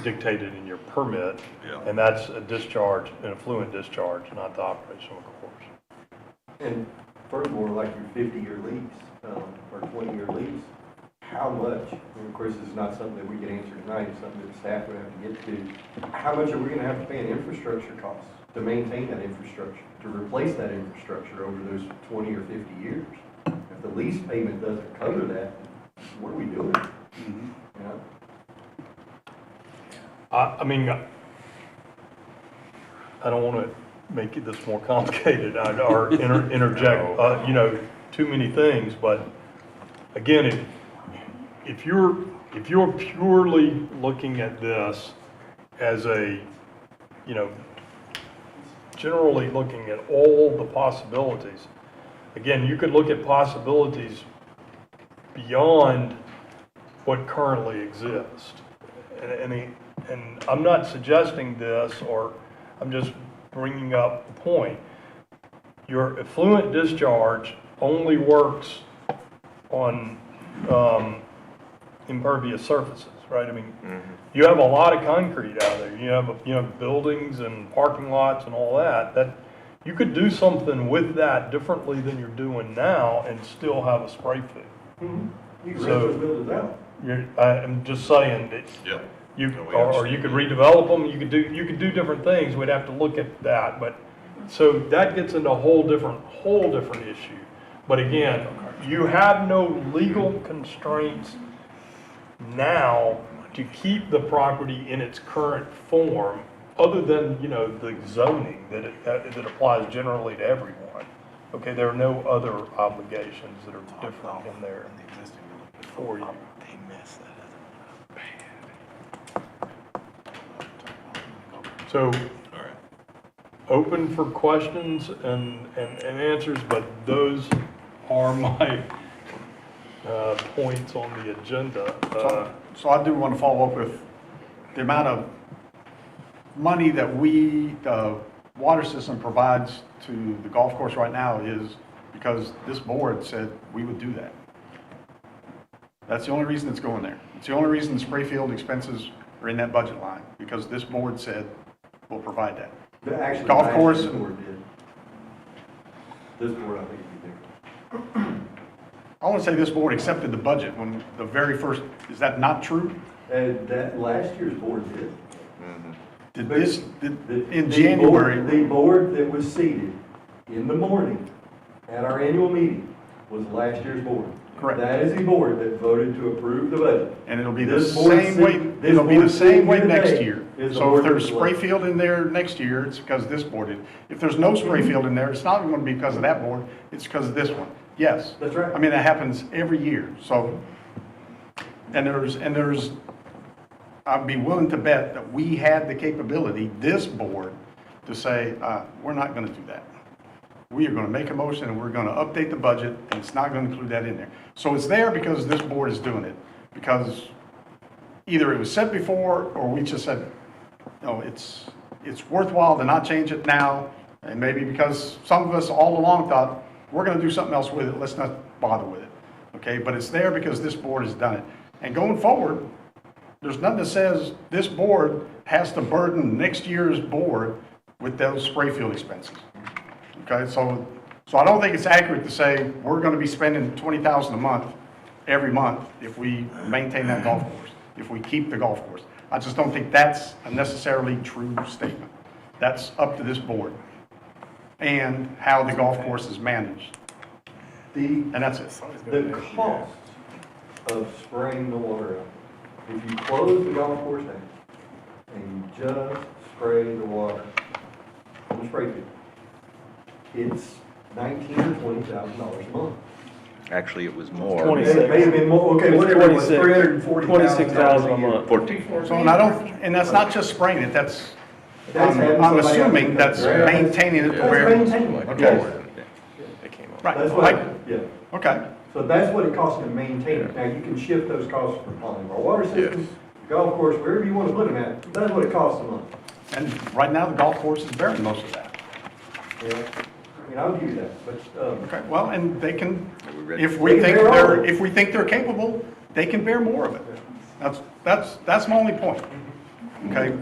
dictated in your permit. Yeah. And that's a discharge, an affluent discharge, not the operation of the course. And furthermore, like your 50-year lease, or 20-year lease, how much, and of course, this is not something that we can answer tonight, it's something that staff would have to get to. How much are we gonna have to pay in infrastructure costs to maintain that infrastructure, to replace that infrastructure over those 20 or 50 years? If the lease payment doesn't cover that, what are we doing? You know? I mean, I don't want to make it this more complicated or interject, you know, too many things, but again, if you're purely looking at this as a, you know, generally looking at all the possibilities, again, you could look at possibilities beyond what currently exists. And I'm not suggesting this, or I'm just bringing up the point. Your effluent discharge only works on impervious surfaces, right? I mean, you have a lot of concrete out there. You have buildings and parking lots and all that. That you could do something with that differently than you're doing now and still have a spray field. You can So- rent those buildings out. I'm just saying that Yeah. you, No, we or you could redevelop them, you could do different things, we'd have to look at that, but, so that gets into a whole different issue. But again, you have no legal constraints now to keep the property in its current form, other than, you know, the zoning that applies generally to everyone. Okay, there are no other obligations that are different in there for you. So, All right. open for questions and answers, but those are my points on the agenda. So I do want to follow up with the amount of money that the water system provides to the golf course right now is because this board said we would do that. That's the only reason it's going there. It's the only reason the spray field expenses are in that budget line, because this board said we'll provide that. But actually, Golf last course- year's board did. This board, I think, would be different. I want to say this board accepted the budget when the very first, is that not true? And that last year's board did. Did this, in The January? board- The board that was seated in the morning at our annual meeting was last year's board. Correct. That is the board that voted to approve the budget. And it'll be the This board same way, sit- this it'll be the board same sitting way here next today year. is the So if board there's that spray elected. field in there next year, it's because this board did. If there's no spray field in there, it's not going to be because of that board, it's because of this one. Yes. That's right. I mean, that happens every year, so. And there's I'd be willing to bet that we had the capability, this board, to say, we're not gonna do that. We are gonna make a motion and we're gonna update the budget, and it's not gonna include that in there. So it's there because this board is doing it, because either it was said before, or we just said, no, it's worthwhile to not change it now, and maybe because some of us all along thought, we're gonna do something else with it, let's not bother with it, okay? But it's there because this board has done it. And going forward, there's nothing that says this board has to burden next year's board with those spray field expenses, okay? So I don't think it's accurate to say we're gonna be spending $20,000 a month, every month, if we maintain that golf course, if we keep the golf course. I just don't think that's a necessarily true statement. That's up to this board and how the golf course is managed. And that's it. The cost of spraying the water out, if you close the golf course down and you just spray the water on the spray field, it's $19,000 or $20,000 a month. Actually, it was more. 26. It may have been more, okay, whatever, it was 26. $340,000 $26,000 a month. 14. So, and I don't, and that's not just spraying it, that's, That's having I'm somebody assuming else that's do that. maintaining it to That's where. maintaining it, Okay. yes. Right, That's like, what, yeah. okay. So that's what it costs to maintain it. Now, you can shift those costs from on our water system, golf course, wherever you want to put them at, that's what it costs a month. And right now, the golf course is bearing most of that. Yeah, I mean, I'll give you that, but, Okay, well, and they can, Are we ready? if we They think can bear all of they're, it. if we think they're capable, they can bear more of it. That's my only point, okay?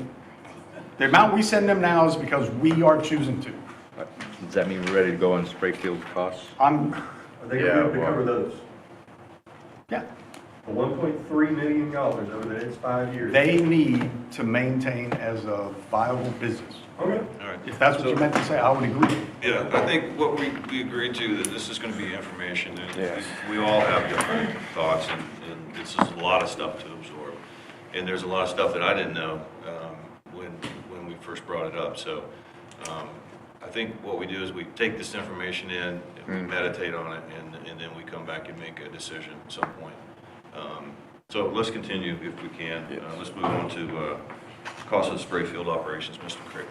The amount we send them now is because we are choosing to. Does that mean we're ready to go on spray field costs? I'm, are they going to be able to cover those? yeah, For $1.3 million over the next 5 years. they need to maintain as a viable business. Okay. All right. If that's what you meant to say, I would agree. Yeah, I think what we agreed to, that this is gonna be information, and Yes. we all have different thoughts, and this is a lot of stuff to absorb. And there's a lot of stuff that I didn't know, when we first brought it up, so, I think what we do is we take this information in, and we meditate on it, and then we come back and make a decision at some point. So let's continue if we can. Let's move on to, cost of the spray field operations, Mr. Craig.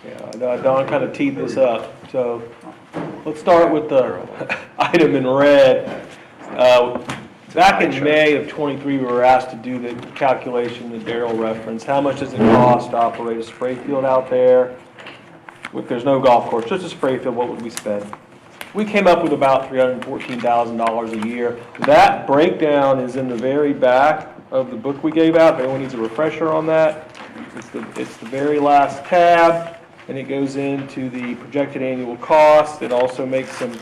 Yeah, Don kind of teed this up, so let's start with the item in red. Back in May of '23, we were asked to do the calculation that Darrell referenced. How much does it cost to operate a spray field out there? If there's no golf course, just a spray field, what would we spend? We came up with about $314,000 a year. That breakdown is in the very back of the book we gave out. If anyone needs a refresher on that, it's the very last tab, and it goes into the projected annual cost. It also makes some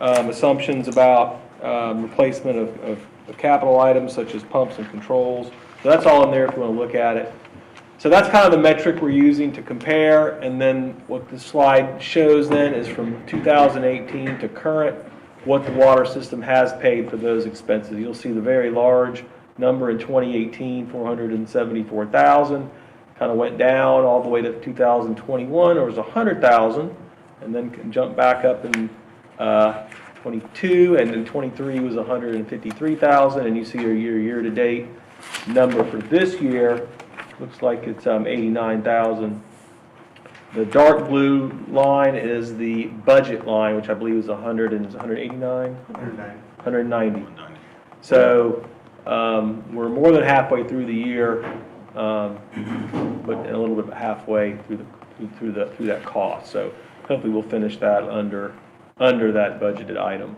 assumptions about replacement of capital items such as pumps and controls. So that's all in there if you want to look at it. So that's kind of the metric we're using to compare, and then what the slide shows then is from 2018 to current, what the water system has paid for those expenses. You'll see the very large number in 2018, $474,000, kind of went down all the way to 2021, it was $100,000, and then jumped back up in 22, and then 23 was $153,000, and you see your year-to-date number for this year. Looks like it's 89,000. The dark blue line is the budget line, which I believe is 189? 190. So we're more than halfway through the year, but a little bit halfway through that cost. So hopefully we'll finish that under that budgeted item.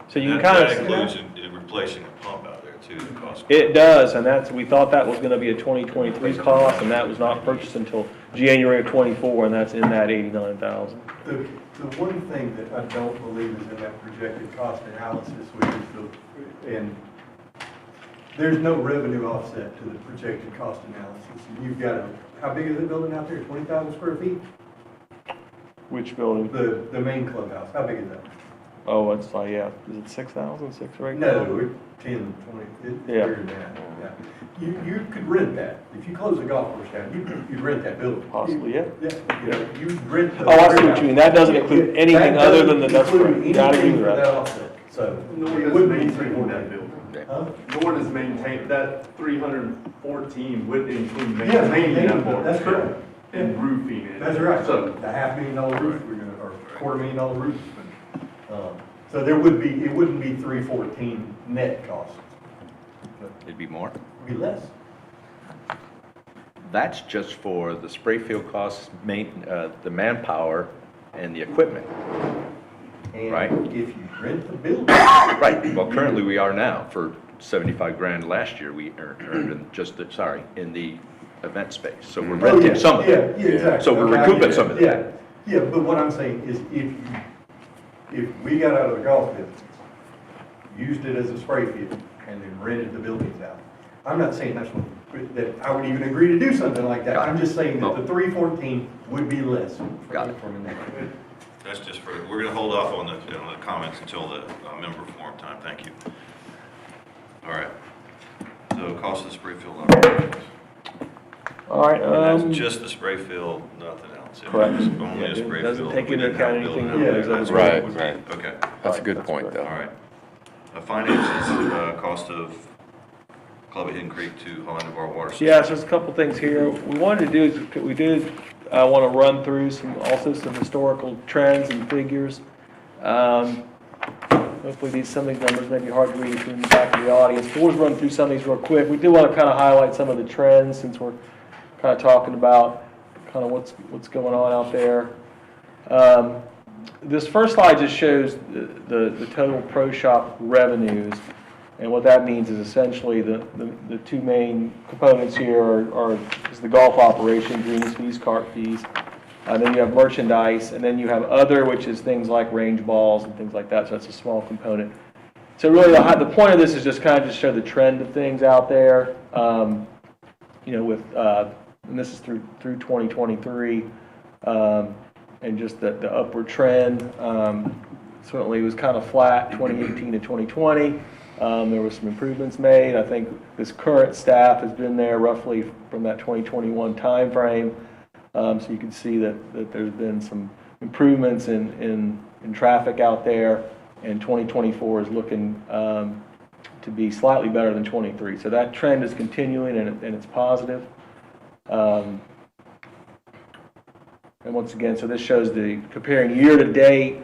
So you can kind of That includes in replacing a pump out there too, the cost. It does, and we thought that was going to be a 2023 cost, and that was not purchased until January of '24, and that's in that 89,000. The one thing that I don't believe is in that projected cost analysis, which is and there's no revenue offset to the projected cost analysis. And you've got how big is the building out there? 20,000 square feet? Which building? The main clubhouse, how big is that? Oh, it's like, yeah, is it 6,000, 6 right No, now? it's 10, 20, it's Yeah. bigger than that, yeah. You could rent that, if you close the golf course down, you'd rent that building. Possibly, yeah. Yeah, you'd rent the. Oh, I see what you mean. That doesn't include anything That other than the doesn't dust spray. include Gotta agree anything with for that. offset. So Nor it does wouldn't be maintain 314. that building. Huh? Nor does maintain, that 314 wouldn't include Yeah, maintaining that maintaining, water. that's correct. And roofing it. That's right. So, The $500,000 roof, we're gonna, or $250,000 roof. So there would be, it wouldn't be 314 net cost. It'd be more. It'd be less. That's just for the spray field costs, the manpower and the equipment. Right. And if you rent the building, Right, well, currently we are now, for 75 grand last year, we earned in just, in the event space. So we're Oh, renting some of yeah, it. yeah, exactly. So we're Okay, I recouping get it. some of that. Yeah, yeah, but what I'm saying is if we got out of the golf business, used it as a spray field, and then rented the buildings out, I'm not saying that I would even agree to do something like that. I'm just saying that the 314 would be less. Got it. That's just for, we're gonna hold off on the comments until the member forum time, thank you. All right, so cost of the spray field operations. All right, And that's just the spray field, nothing else. If it Correct. was Only Yeah, a it spray doesn't field. take we into didn't have account a building anything out that there, goes that's on. what it Right, would be. right. Okay, That's a good That's point, correct. all though. right. Finances, cost of Club at Hidden Creek to Holland Bar Water System. Yeah, so there's a couple things here. We wanted to do is, we did want to run through also some historical trends and figures. Hopefully some of these numbers may be hard to read if you're in the back of the audience, but we'll just run through some of these real quick. We do want to kind of highlight some of the trends since we're kind of talking about kind of what's going on out there. This first slide just shows the total pro shop revenues. And what that means is essentially the two main components here is the golf operation, greens fees, cart fees. Then you have merchandise, and then you have other, which is things like range balls and things like that, so that's a small component. So really the point of this is just kind of to show the trend of things out there, with, and this is through 2023, and just the upward trend. Certainly it was kind of flat 2018 to 2020. There were some improvements made. I think this current staff has been there roughly from that 2021 timeframe. So you can see that there's been some improvements in traffic out there, and 2024 is looking to be slightly better than 23. So that trend is continuing, and it's positive. And once again, so this shows comparing year to date.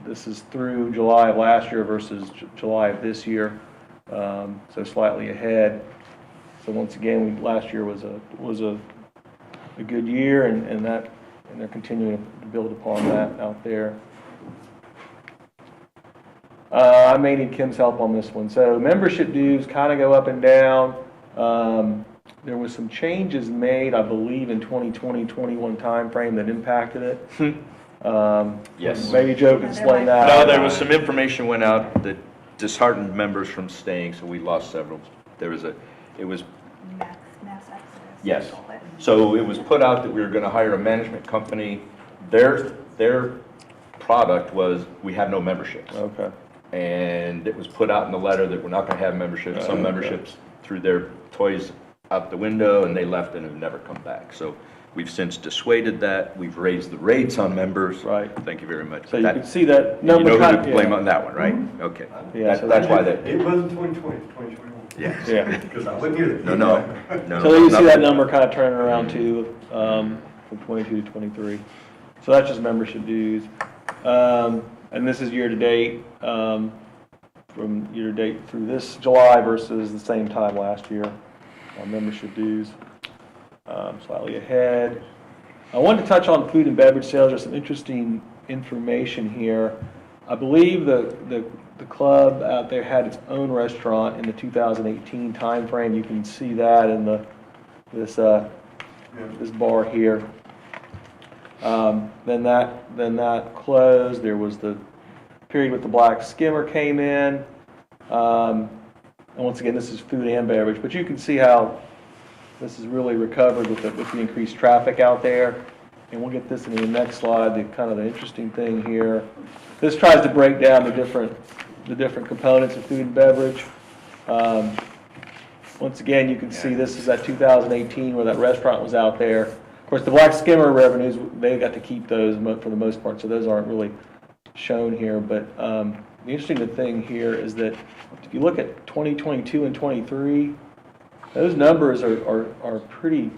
This is through July of last year versus July of this year, so slightly ahead. So once again, last year was a good year, and they're continuing to build upon that out there. I may need Kim's help on this one. So membership dues kind of go up and down. There was some changes made, I believe, in 2020-21 timeframe that impacted it. Yes. Maybe Joe can explain that. No, there was some information went out that disheartened members from staying, so we lost several. It was Mass exodus. yes. So it was put out that we were going to hire a management company. Their product was, we have no memberships. Okay. And it was put out in the letter that we're not going to have memberships. Some memberships threw their toys out the window and they left and have never come back. So we've since dissuaded that. We've raised the rates on members. Right. Thank you very much. So you can see that You number. know who kind to of- blame yeah. on that one, right? Okay. Yeah, so That's why that, It wasn't 2020, 2021. yes. Yeah. Because I wasn't here. No. So you see that nothing. number kind of turning around too, from 22 to 23. So that's just membership dues. And this is year to date, from year to date through this July versus the same time last year. Membership dues, slightly ahead. I wanted to touch on food and beverage sales. There's some interesting information here. I believe the club out there had its own restaurant in the 2018 timeframe. You can see that in this bar here. Then that closed. There was the period with the black skimmer came in. And once again, this is food and beverage, but you can see how this is really recovered with the increased traffic out there. And we'll get this in the next slide, the interesting thing here. This tries to break down the different components of food and beverage. Once again, you can see this is that 2018 where that restaurant was out there. Of course, the black skimmer revenues, they got to keep those for the most part, so those aren't really shown here, but the interesting thing here is that if you look at 2022 and 23, those numbers are pretty,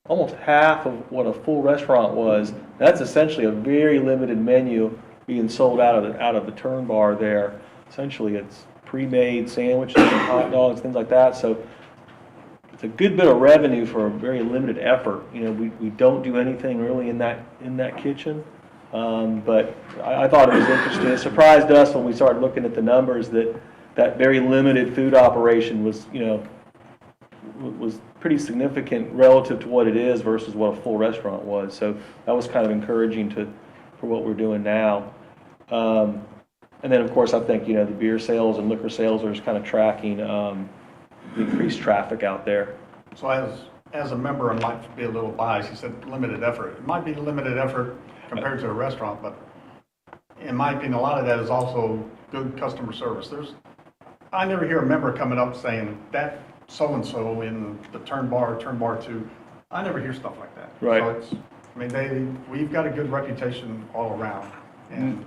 almost half of what a full restaurant was. That's essentially a very limited menu being sold out of the turn bar there. Essentially, it's pre-made sandwiches and hot dogs, things like that. So it's a good bit of revenue for a very limited effort. You know, we don't do anything really in that kitchen. But I thought it was interesting. It surprised us when we started looking at the numbers that very limited food operation was, you know, was pretty significant relative to what it is versus what a full restaurant was. So that was kind of encouraging for what we're doing now. And then, of course, I think, you know, the beer sales and liquor sales are just kind of tracking the increased traffic out there. So as a member, I might be a little biased. You said limited effort. It might be limited effort compared to a restaurant, but in my opinion, a lot of that is also good customer service. I never hear a member coming up saying that so-and-so in the turn bar 2. I never hear stuff like that. Right. So we've got a good reputation all around. And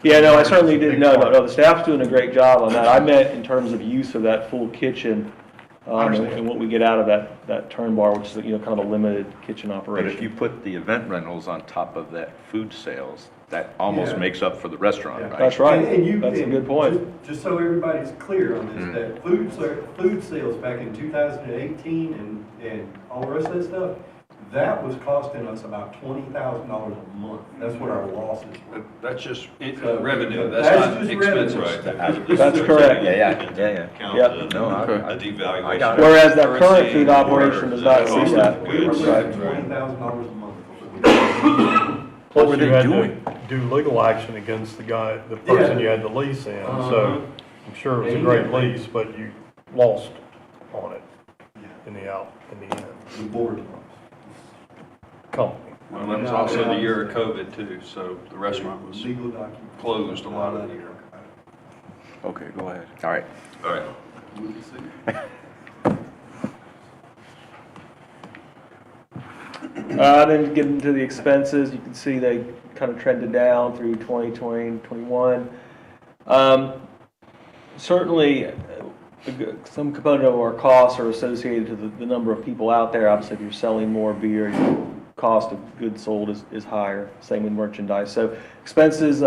Yeah, no, I certainly didn't. No, the staff's doing a great job on that. I meant in terms of use of that full kitchen and what we get out of that turn bar, which is, you know, kind of a limited kitchen But operation. if you put the event rentals on top of that food sales, that almost makes up for the restaurant, Yeah. right? That's right. And That's a good point. Just so everybody's clear on this, that food sales back in 2018 and all the rest of that stuff, that was costing us about $20,000 a month. That's what our losses were. That's just So, revenue, that's that's not just expenses. revenue. That's correct. Yeah. Count Yep. the No, I devaluation. I got it. Whereas that current Currency food operation does not cost see of that. goods. Right. $20,000 a month. What were You they had to doing? Do legal action against the person you had the lease in, so I'm sure it was a great lease, but you lost on it in the end, The board. company. Well, that was also the year of COVID too, so the restaurant was Legal documents. closed a lot of the year. Okay, go ahead. All right. All right. Then getting to the expenses, you can see they kind of trended down through 2020 and 21. Certainly, some component of our costs are associated to the number of people out there. Obviously, if you're selling more beer, your cost of goods sold is higher. Same with merchandise. So expenses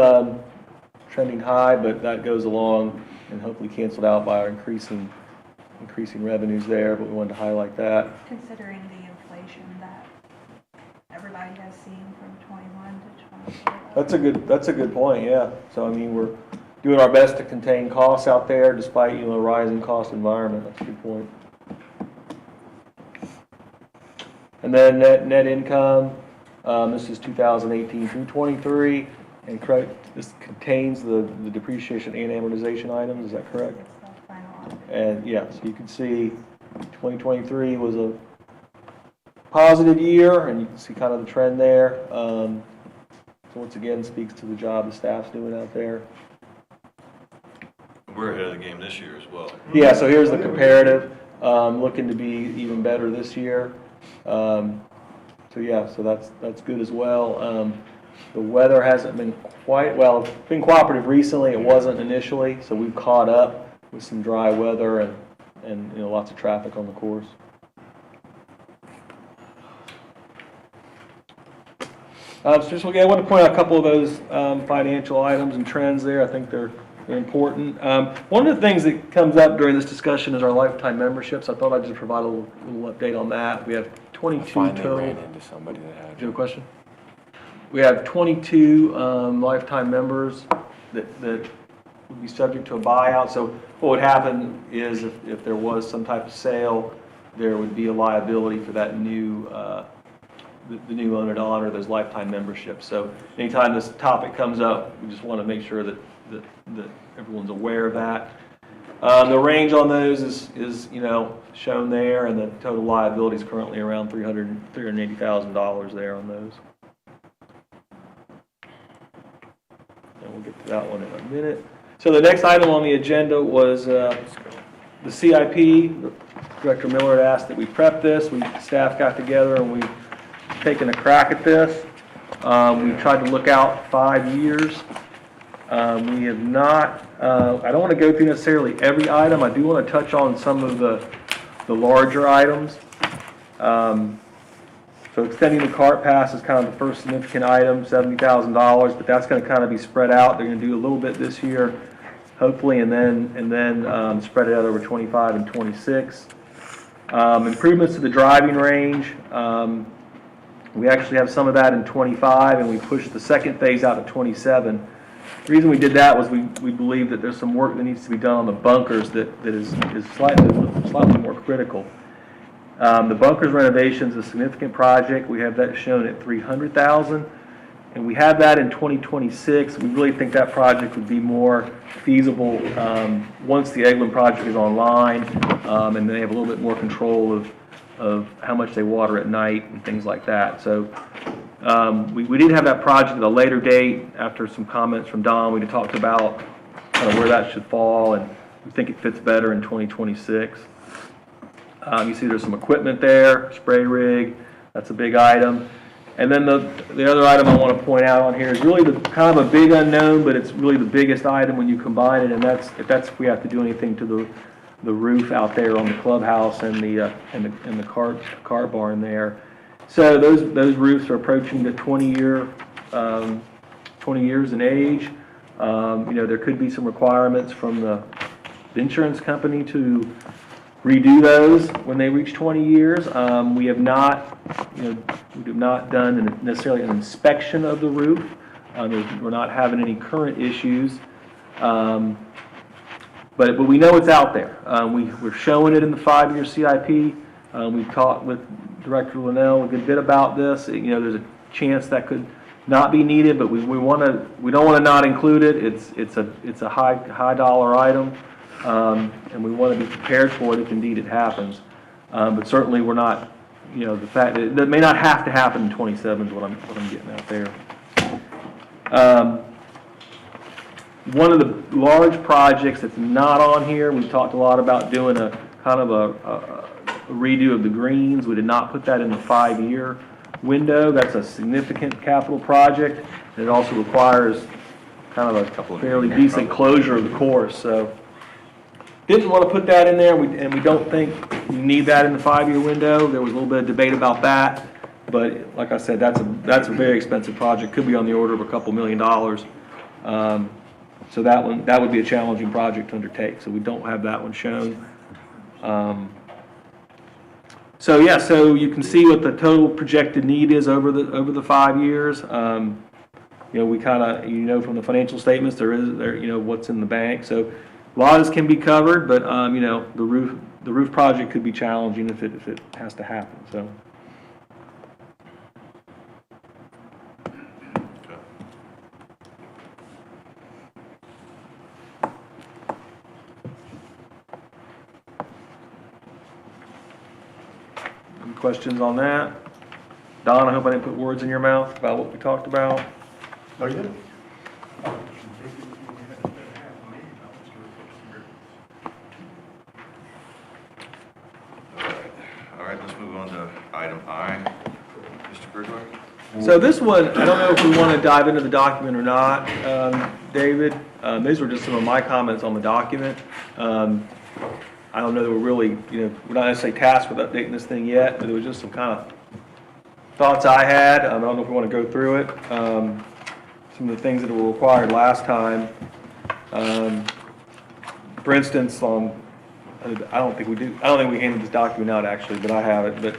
trending high, but that goes along and hopefully canceled out by our increasing revenues there. But we wanted to highlight that. Considering the inflation that everybody has seen from 21 to 24. That's a good point, yeah. So, I mean, we're doing our best to contain costs out there despite, you know, a rising cost environment. That's a good point. And then net income, this is 2018 through 23, and correct, this contains the depreciation and amortization items, is that correct? It's the final audit. And yeah, so you can see 2023 was a positive year, and you can see kind of the trend there. So once again, speaks to the job the staff's doing out there. We're ahead of the game this year as well. Yeah, so here's the comparative, looking to be even better this year. So yeah, so that's good as well. The weather hasn't been quite, well, it's been cooperative recently, it wasn't initially, so we've caught up with some dry weather and you know, lots of traffic on the course. So just, I want to point out a couple of those financial items and trends there. I think they're important. One of the things that comes up during this discussion is our lifetime memberships. I thought I'd just provide a little update on that. We have 22 total. into somebody that had. Do you have a question? We have 22 lifetime members that would be subject to a buyout. So what would happen is if there was some type of sale, there would be a liability for that new the new owner to honor those lifetime memberships. So anytime this topic comes up, we just want to make sure that everyone's aware of that. The range on those is you know, shown there, and the total liability is currently around $380,000 there on those. And we'll get to that one in a minute. So the next item on the agenda was the CIP. Director Miller had asked that we prep this. Staff got together and we've taken a crack at this. We tried to look out 5 years. We have not, I don't want to go through necessarily every item. I do want to touch on some of the larger items. So extending the cart pass is kind of the first significant item, $70,000, but that's going to kind of be spread out. They're going to do a little bit this year, hopefully, and then spread it out over 25 and 26. Improvements to the driving range. We actually have some of that in 25, and we pushed the second phase out to 27. The reason we did that was we believe that there's some work that needs to be done on the bunkers that is slightly more critical. The bunkers renovation is a significant project. We have that shown at $300,000, and we have that in 2026. We really think that project would be more feasible once the Eglin project is online, and they have a little bit more control of how much they water at night and things like that. So we did have that project at a later date after some comments from Don. We talked about kind of where that should fall, and we think it fits better in 2026. You see there's some equipment there, spray rig, that's a big item. And then the other item I want to point out on here is really the kind of a big unknown, but it's really the biggest item when you combine it, and that's if we have to do anything to the roof out there on the clubhouse and the car barn there. So those roofs are approaching the 20 years in age. There could be some requirements from the insurance company to redo those when they reach 20 years. We have not done necessarily an inspection of the roof. We're not having any current issues, but we know it's out there. We're showing it in the 5-year CIP. We've talked with Director Linnell a good bit about this. There's a chance that could not be needed, but we don't want to not include it. It's a high dollar item. And we want to be prepared for it if indeed it happens. But certainly we're not, the fact that it may not have to happen in 27 is what I'm getting out there. One of the large projects that's not on here, we talked a lot about doing a kind of a redo of the greens. We did not put that in the 5-year window. That's a significant capital project. And it also requires kind of a fairly decent closure of the course. So didn't want to put that in there, and we don't think you need that in the 5-year window. There was a little bit of debate about that, but like I said, that's a very expensive project. Could be on the order of a couple $1 million. So that would be a challenging project to undertake. So we don't have that one shown. So you can see what the total projected need is over the 5 years. We kind of from the financial statements there what's in the bank. So a lot of this can be covered, but the roof project could be challenging if it has to happen. So. Any questions on that? Don, I hope I didn't put words in your mouth about what we talked about. No, you didn't. All right, let's move on to item I. Mr. Bridwell? So this one, I don't know if we want to dive into the document or not, David. These were just some of my comments on the document. I don't know that we're really, we're not necessarily tasked with updating this thing yet, but it was just some kind of thoughts I had. I don't know if we want to go through it. Some of the things that were required last time. For instance, I don't think we handed this document out actually, but I have it. But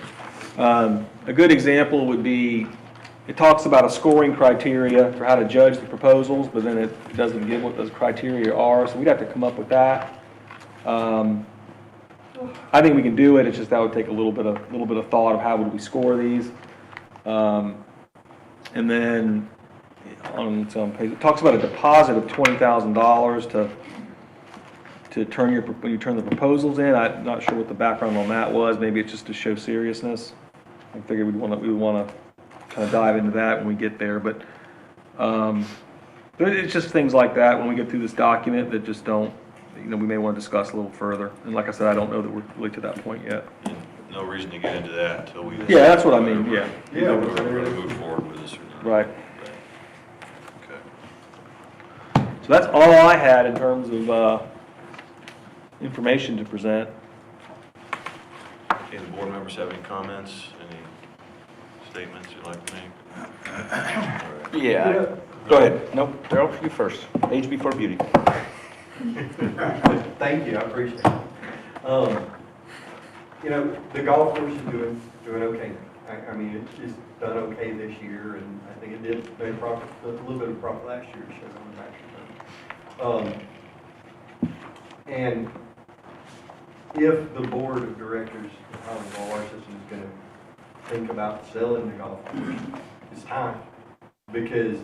a good example would be, it talks about a scoring criteria for how to judge the proposals, but then it doesn't give what those criteria are, so we'd have to come up with that. I think we can do it. It's just that would take a little bit of thought of how would we score these. And then on some page, it talks about a deposit of $20,000 when you turn the proposals in. I'm not sure what the background on that was. Maybe it's just to show seriousness. I figured we would want to kind of dive into that when we get there. But it's just things like that when we get through this document that just don't, we may want to discuss a little further. And like I said, I don't know that we're really to that point yet. No reason to get into that until we. Yeah, that's what I mean, yeah. Yeah, we're going to move forward with this or not. Right. Okay. So that's all I had in terms of information to present. Any board members have any comments, any statements you'd like to make? Yeah, go ahead. Nope, Darrell, you first. Age before beauty. Thank you, I appreciate it. You know, the golf course is doing okay. I mean, it's done okay this year, and I think it did make a little bit of profit last year, so I'm actually and if the board of directors of our system is gonna think about selling the golf course, it's time. Because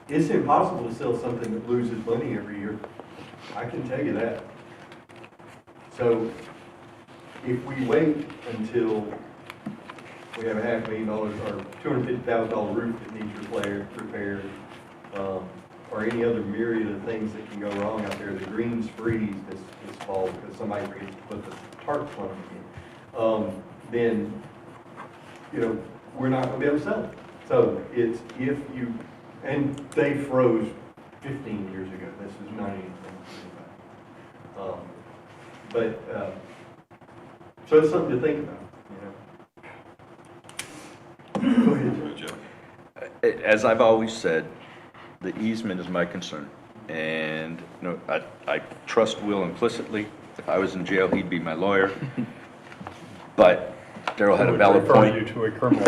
it's impossible to sell something that loses money every year. I can tell you that. So if we wait until we have $500,000 or $250,000 roof that needs repaired, or any other myriad of things that can go wrong out there, the greens freeze this fall because somebody forgets to put the tarps on them again, then, you know, we're not gonna be able to sell it. So it's if you, and they froze 15 years ago, this is not anything. So it's something to think about, you know. Go ahead, Joe. As I've always said, the easement is my concern. And, you know, I trust Will implicitly. If I was in jail, he'd be my lawyer. But Darrell had a valid point. Refer you to a criminal.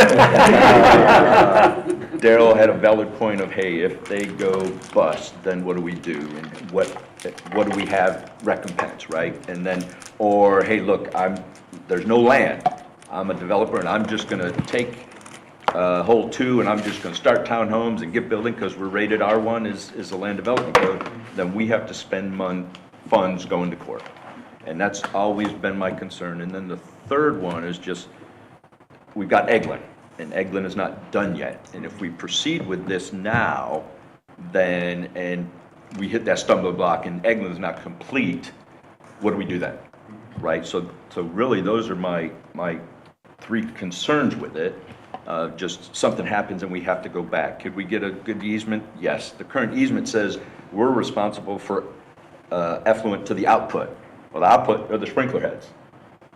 Darrell had a valid point of, hey, if they go bust, then what do we do? And what do we have recompense, right? And then, or, hey, look, there's no land. I'm a developer and I'm just gonna take hole 2 and I'm just gonna start townhomes and get building because we're rated R1 is the land development code. Then we have to spend funds going to court. And that's always been my concern. And then the third one is just, we've got Eglin, and Eglin is not done yet. And if we proceed with this now, then, and we hit that stumbling block and Eglin is not complete, what do we do then? Right? So really, those are my 3 concerns with it. Just something happens and we have to go back. Could we get a good easement? Yes. The current easement says we're responsible for effluent to the output. Well, the output are the sprinkler heads.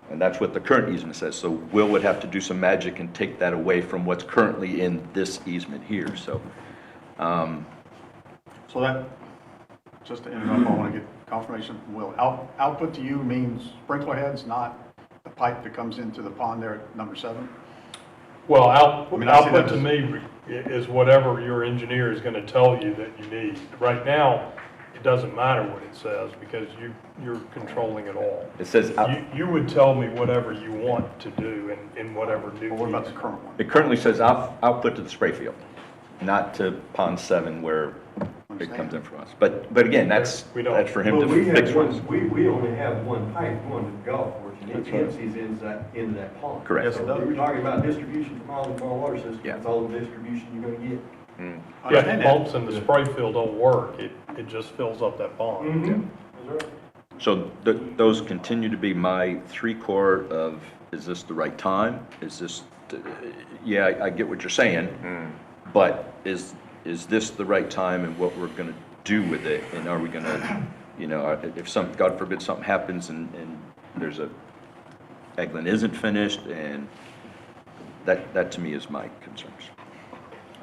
And that's what the current easement says. So Will would have to do some magic and take that away from what's currently in this easement here. So, So that, just to interrupt, I want to get confirmation from Will. Output to you means sprinkler heads, not the pipe that comes into the pond there at number 7? Well, I mean, I see output that to me is whatever your engineer is gonna tell you that you need. Right now, it doesn't matter what it says because you're controlling it all. it says, You would tell me whatever you want to do in whatever new. But what about the current one? it currently says output to the spray field, not to pond 7 where it comes in from us. But again, that's for him But to fix for us. we only have one pipe going to the golf course, and it empties into that pond. Correct. Yes, it does. We were talking about distribution from all the water system, Yeah. that's all the distribution you're gonna get. I Yeah, understand the that. pumps in the spray field don't work. It just fills up that pond. That's right. So those continue to be my 3 core of, is this the right time? Is this, yeah, I get what you're saying, but is this the right time and what we're gonna do with it? And are we gonna, you know, if God forbid something happens and there's Eglin isn't finished, and that to me is my concerns.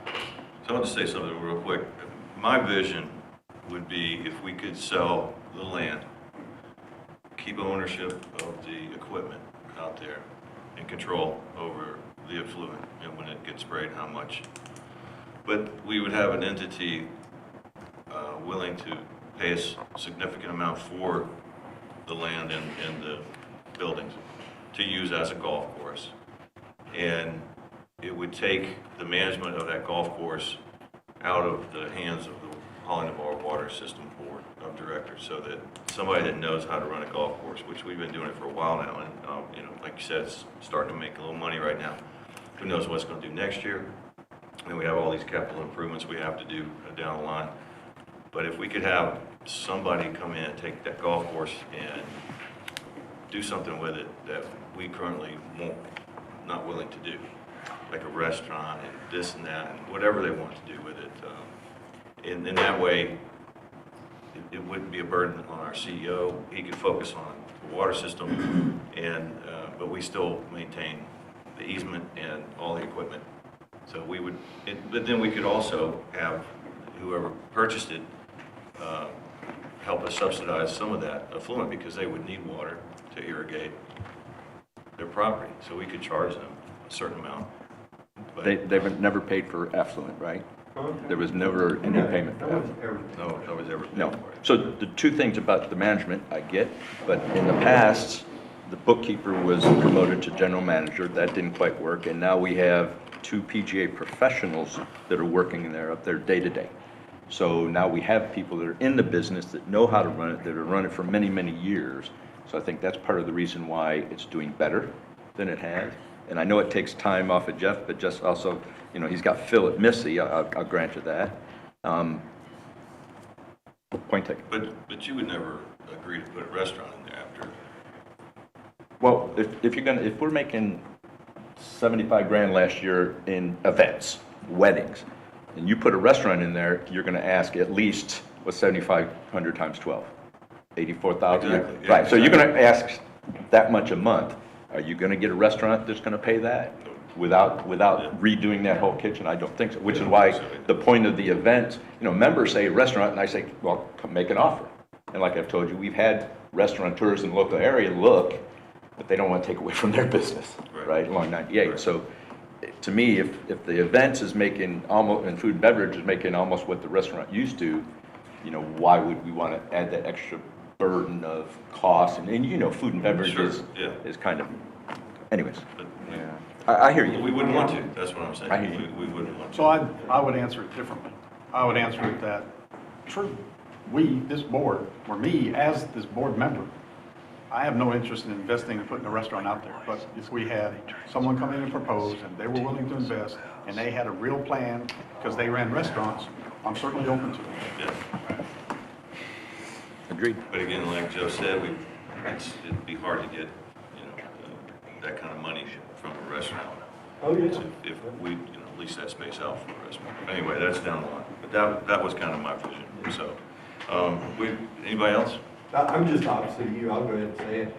So I want to say something real quick. My vision would be if we could sell the land, keep ownership of the equipment out there, and control over the effluent and when it gets sprayed, how much. But we would have an entity willing to pay a significant amount for the land and the buildings to use as a golf course. And it would take the management of that golf course out of the hands of the Holland Water System Board of Directors, so that somebody that knows how to run a golf course, which we've been doing it for a while now, and you know, like you said, it's starting to make a little money right now. Who knows what it's going to do next year? And we have all these capital improvements we have to do down the line. But if we could have somebody come in and take that golf course and do something with it that we currently not willing to do, like a restaurant and this and that and whatever they want to do with it. In that way, it wouldn't be a burden on our CEO. He could focus on the water system, and, but we still maintain the easement and all the equipment. So we would, but then we could also have whoever purchased it help us subsidize some of that affluent, because they would need water to irrigate their property. So we could charge them a certain amount. But They've never paid for affluent, right? There was never any payment for affluent. no one's ever paid No. for it. So the two things about the management I get, but in the past, the bookkeeper was promoted to general manager. That didn't quite work. And now we have two PGA professionals that are working there up there day to day. So now we have people that are in the business that know how to run it, that have run it for many, many years. So I think that's part of the reason why it's doing better than it has. And I know it takes time off of Jeff, but just also, you know, he's got Phil at Missy, I'll grant you that. Point taken. But you would never agree to put a restaurant in there after. Well, if we're making 75 grand last year in events, weddings, and you put a restaurant in there, you're gonna ask at least, what's 7,500 times 12? 84,000? Exactly, yeah, Right, so you're exactly. gonna ask that much a month. Are you gonna get a restaurant that's gonna pay that without redoing that whole kitchen? I don't think so, which is why the point of the event, you know, members say restaurant, and I say, well, come make an offer. And like I've told you, we've had restaurateurs in the local area look, but they don't want to take away from their business, right, along 98. Right. So to me, if the events is making almost, and food and beverage is making almost what the restaurant used to, you know, why would we want to add that extra burden of cost? And you know, food and beverage Sure, is, yeah. is kind of, anyways, But Yeah. I hear you. we wouldn't want to, that's what I'm saying. I hear you. We wouldn't want to. So I would answer it differently. I would answer it that, true, we, this board, or me as this board member, I have no interest in investing and putting a restaurant out there. But if we had someone come in and propose, and they were willing to invest, and they had a real plan, because they ran restaurants, I'm certainly open to it. Yeah. Agreed. But again, like Joe said, it'd be hard to get, you know, that kind of money from a restaurant. Oh, yeah. If we, you know, lease that space out for a restaurant. Anyway, that's down the line. But that was kind of my vision, so. Anybody else? I'm just opposite of you, I'll go ahead and say it.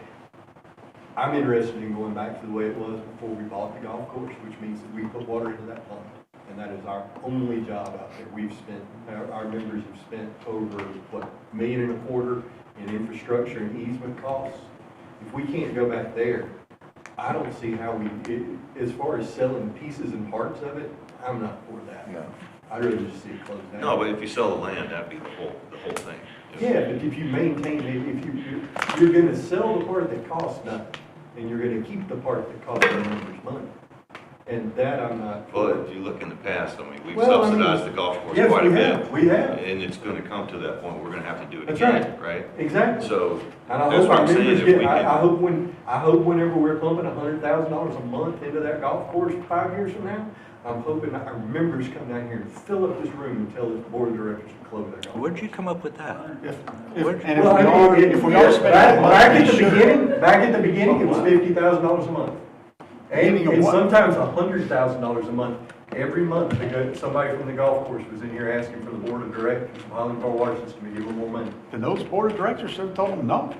I'm interested in going back to the way it was before we bought the golf course, which means that we put water into that pond. And that is our only job out there. We've spent, our members have spent over, what, $1.25 million in infrastructure and easement costs. If we can't go back there, I don't see how as far as selling pieces and parts of it, I'm not for that. No. I'd rather just see it closed down. No, but if you sell the land, that'd be the whole thing. Yeah, but if you maintain it, if you're gonna sell the part that costs nothing, and you're gonna keep the part that costs the members money. And that I'm not Well, for. if you look in the past, I mean, we've Well, I mean, subsidized the golf course yes, quite a we bit. have, we have. And it's gonna come to that point, we're gonna have to do it That's again, right? Exactly. So, And I that's hope what our I'm saying, members if get, we I can, hope whenever we're pumping $100,000 a month into that golf course 5 years from now, I'm hoping our members come down here and fill up this room and tell the board of directors to close that golf course. Where'd you come up with that? And if Well, I we mean, if we are spending that money, back at the beginning, it was $50,000 a month. Beginning of And what? sometimes $100,000 a month. Every month, somebody from the golf course was in here asking for the board of directors of Highland Park Water System to give them more money. then those board of directors should have told them no.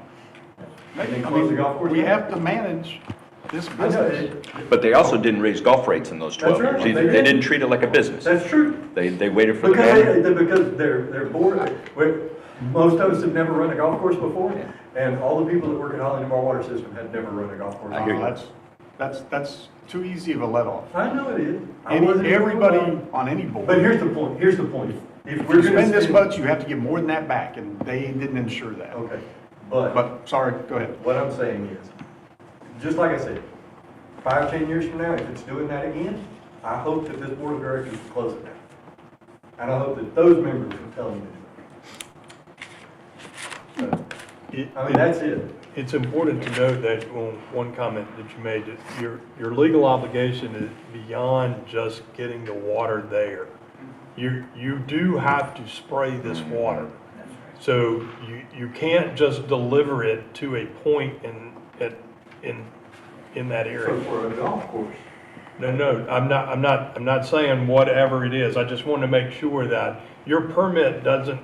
And they closed the golf course We down. have to manage this I know, business. But they also didn't raise golf rates in those 12 That's right, years either. they They didn't. didn't treat it like a business. That's true. They waited for the Because their board, most of us have never run a golf course before, and all the people that work at Highland Park Water System had never run a golf course. I hear you. That's too easy of a let off. I know it is. I wasn't even Everybody wrong. on any board. But here's the point. If If we're you gonna spend this much, you have to give more than that back, and they didn't ensure that. Okay, but But, sorry, go ahead. what I'm saying is, just like I said, 5, 10 years from now, if it's doing that again, I hope that this board of directors will close it down. And I hope that those members will tell them to do it. So, I mean, that's it. It's important to note that on one comment that you made, that your legal obligation is beyond just getting the water there. You do have to spray this water. So you can't just deliver it to a point in that So area. for a golf course, No, I'm not saying whatever it is. I just want to make sure that your permit doesn't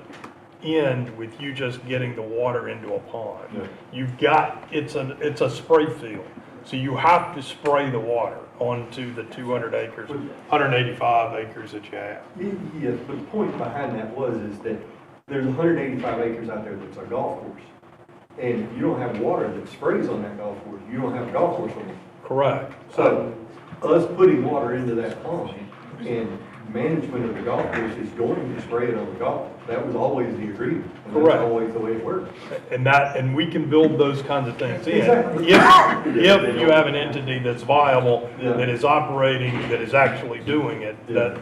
end with you just getting the water into a pond. You've got, it's a spray field, so you have to spray the water onto the 200 acres, 185 acres that you have. Yes, but the point behind that is that there's 185 acres out there that's a golf course. And if you don't have water that sprays on that golf course, you don't have a golf course on it. Correct. So us putting water into that pond and management of the golf course is going to spray it on the golf. That was always the agreement. And Correct. that's always the way it worked. And we can build those kinds of things in. Exactly. If you have an entity that's viable, Yeah. that is operating, that is actually doing it, that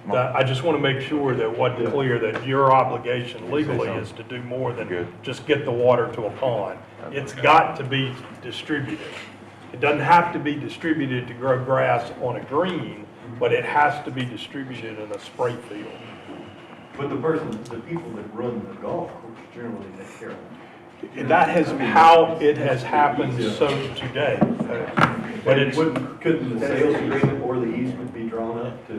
I just want to make sure that what's clear, that your obligation legally is to do more than just get the water to a pond. It's got to be distributed. It doesn't have to be distributed to grow grass on a green, but it has to be distributed in a spray field. But the people that run the golf course generally take care of it. And that is how it has happened so today. But it's, Couldn't the sales agreement or the easement be drawn up to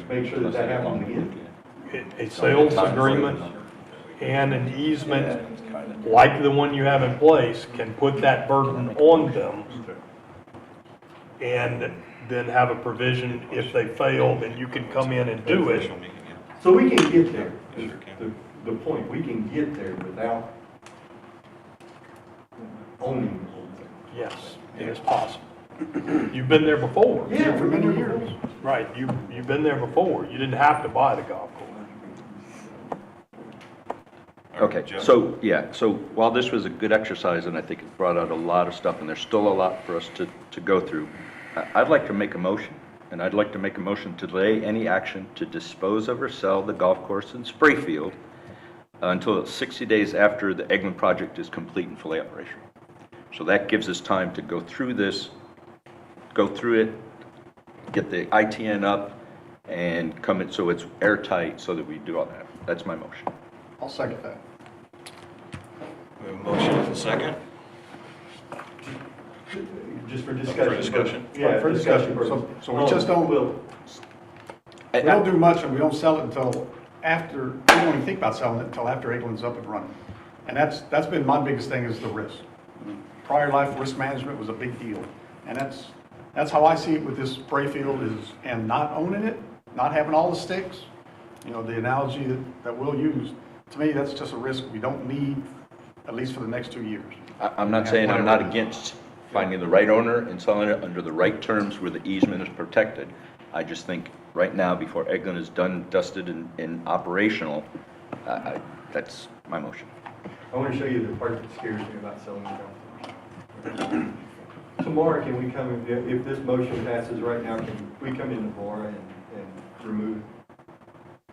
make sure that that happens again? a sales agreement and an easement, like the one you have in place, can put that burden on them. And then have a provision, if they fail, then you can come in and do it. So we can get there, is the point, we can get there without owning the whole thing. Yes, it is possible. You've been there before. Yeah, For many years. Right, you've been there before. You didn't have to buy the golf course. Okay, so, yeah, so while this was a good exercise, and I think it brought out a lot of stuff, and there's still a lot for us to go through, I'd like to make a motion, and I'd like to make a motion to delay any action to dispose of or sell the golf course and spray field until 60 days after the Eglin project is complete and fully operational. So that gives us time to go through this, go through it, get the ITN up, and come in so it's airtight so that we do all that. That's my motion. I'll second that. We have a motion and a second. Just for discussion. For discussion. Yeah, for discussion. So we just don't, we don't do much and we don't sell it until after, we don't even think about selling it until after Eglin's up and running. And that's been my biggest thing is the risk. Prior life risk management was a big deal. And that's how I see it with this spray field is, and not owning it, not having all the sticks, you know, the analogy that we'll use, to me, that's just a risk we don't need, at least for the next 2 years. I'm not saying I'm not against finding the right owner and selling it under the right terms where the easement is protected. I just think right now, before Eglin is done, dusted, and operational, that's my motion. I want to show you the part that scares me about selling the golf course. Tomorrow, can we come, if this motion passes right now, can we come in tomorrow and remove it?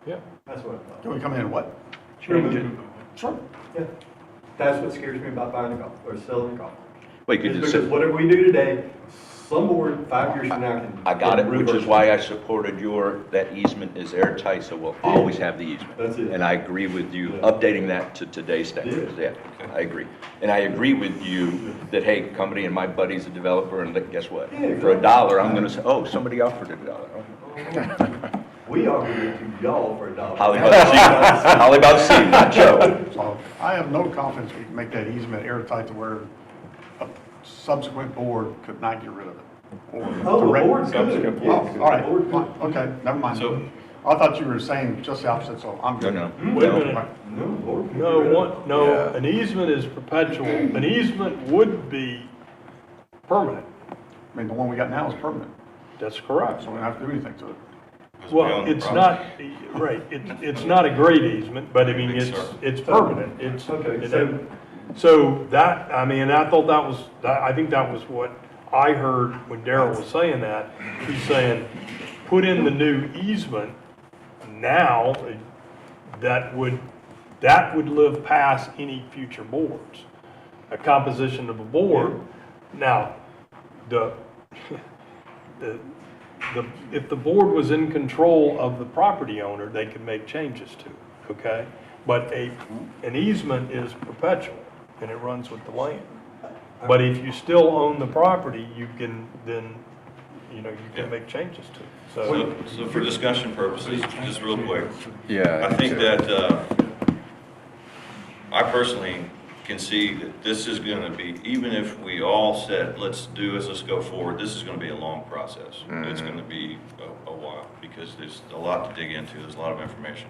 Yeah. That's what I thought. Can we come in and what? Remove it. Sure. Yeah. That's what scares me about buying a golf, or selling a golf. Well, you could It's just because say, whatever we do today, some board 5 years from now can. I got it, which reverse is why I supported that easement is airtight, so we'll always have the easement. That's it. And I agree with you, Yeah. updating that to today's standards, yeah, I agragree. And I agree with you that, hey, company and my buddy's a developer, and that, guess what? Yeah, For $1, I'm gonna say, oh, somebody offered $1. We offered it to y'all for $1. Holly about C, not Joe. So I have no confidence we can make that easement airtight to where a subsequent board could not get rid of it. Oh, the board's good. Oh, Yes, all right, the board fine. could. Okay, never mind. So- I thought you were saying just the opposite, so I'm good. No. Wait a minute. No, the board could get rid of it. No, an easement is perpetual. An easement would be permanent. I mean, the one we got now is permanent, That's correct. so we don't have to do anything to it. Well, it's not, right, it's not a great easement, but I mean, it's permanent. It's, Okay, so that, I mean, I thought I think that was what I heard when Darrell was saying that. He's saying, put in the new easement now, that would live past any future boards. A composition of a board. Now, if the board was in control of the property owner, they could make changes to it, okay? But an easement is perpetual, and it runs with the land. But if you still own the property, you can then, you can make changes to it. So for discussion purposes, just real quick, Yeah. I think that personally can see that this is gonna be, even if we all said, let's go forward, this is gonna be a long process. It's gonna be a while, because there's a lot to dig into, there's a lot of information.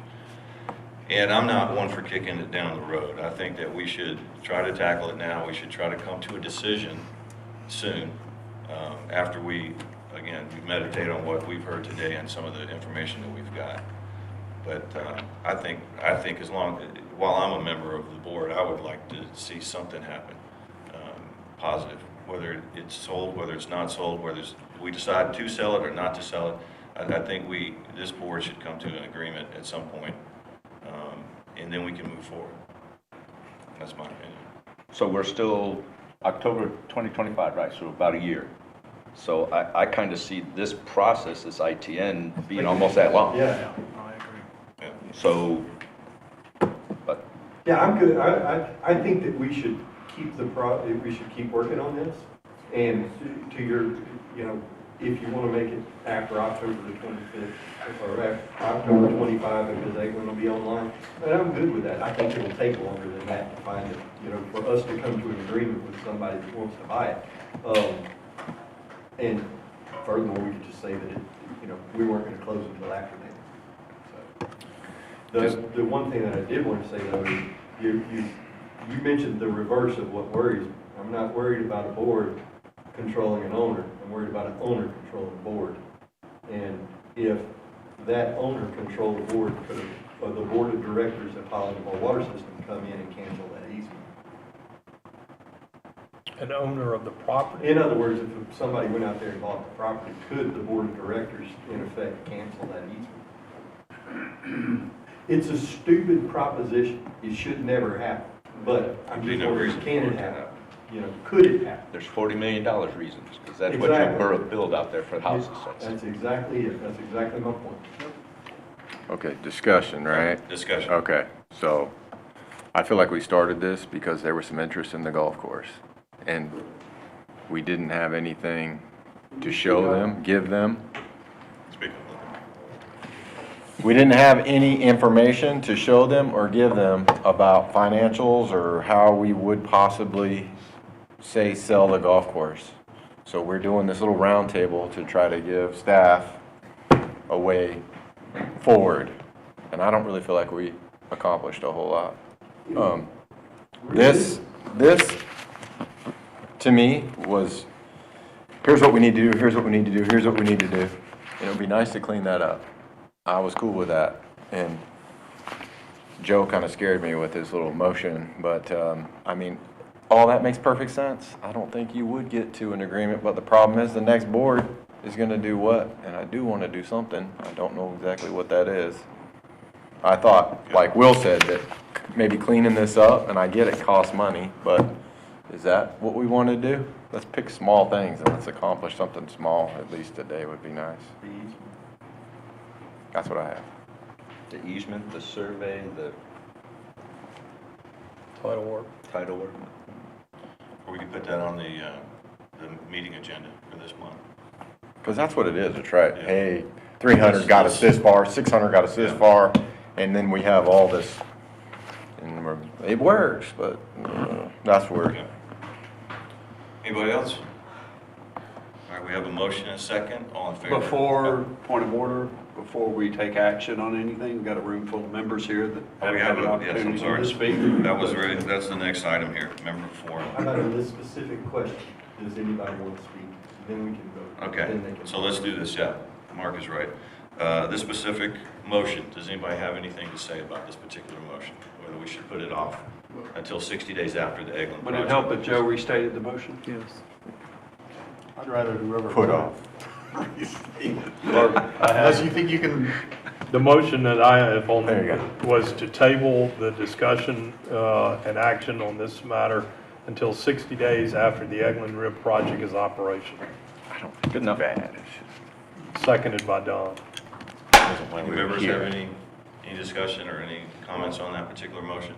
And I'm not one for kicking it down the road. I think that we should try to tackle it now. We should try to come to a decision soon, after we meditate on what we've heard today and some of the information that we've got. But I think while I'm a member of the board, I would like to see something happen, positive, whether it's sold, whether it's not sold, whether we decide to sell it or not to sell it. I think this board should come to an agreement at some point, and then we can move forward. That's my opinion. So we're still October 2025, right? So about a year. So I kind of see this process, this ITN, being almost that long. Yeah. So, but Yeah, I'm good. I think that we should keep we should keep working on this. And to your, if you want to make it after October the 25th, or after October 25, because Eglen will be online, and I'm good with that. I think it'll take longer than that to find it, for us to come to an agreement with somebody that wants to buy it. And furthermore, we could just say that we weren't going to close until after that. So, the one thing that I did want to say though is you mentioned the reverse of what worries me. I'm not worried about a board controlling an owner. I'm worried about an owner controlling a board. And if that owner controlled board or the board of directors of Hollywood Water System come in and cancel that easement. An owner of the property. In other words, if somebody went out there and bought the property, could the board of directors in effect cancel that easement? It's a stupid proposition. It should never happen. But I'm just wondering, can it happen? Could it happen? there's $40 million reasons, because that's what Exactly. your borough build out there for houses. That's exactly it. That's exactly my point. Okay, discussion, right? Discussion. Okay, so I feel like we started this because there was some interest in the golf course. And we didn't have anything to show them, give them. Speak up. We didn't have any information to show them or give them about financials or how we would possibly, say, sell the golf course. So we're doing this little round table to try to give staff a way forward. And I don't really feel like we accomplished a whole lot. This, to me, was, here's what we need to do, here's what we need to do, here's what we need to do. And it would be nice to clean that up. I was cool with that. And Joe kind of scared me with his little motion, but, all that makes perfect sense. I don't think you would get to an agreement, but the problem is the next board is gonna do what? And I do want to do something. I don't know exactly what that is. I thought, like Will said, that maybe cleaning this up, and I get it costs money, but is that what we want to do? Let's pick small things and let's accomplish something small, at least today would be nice. That's what I have. The easement, the survey, the Title work. title work. Or we could put that on the meeting agenda for this month. Because that's what it is, it's right. Yeah. Hey, 300 got us this far, 600 got us this far, and then we have all this, and it works, but that's where. Okay. Anybody else? All right, we have a motion and a second. All in favor? Point of order, before we take action on anything, we've got a room full of members here that Oh, we haven't have had an yes, I'm opportunity sorry. to speak. That's the next item here, member How forum. about on this specific question? Does anybody want to speak? Then we can vote. Okay, Then they can- so let's do this, yeah. Mark is right. This specific motion, does anybody have anything to say about this particular motion? Whether we should put it off until 60 days after the Eglen project? Would it help if Joe restated the motion? Yes. I'd rather whoever. Put off. Unless you think you can, The motion that I have on There you was to table the discussion and action on this matter until 60 days after the Eglen Rib project is operational. Good enough. Seconded by Don. Any members have any discussion or any comments on that particular motion?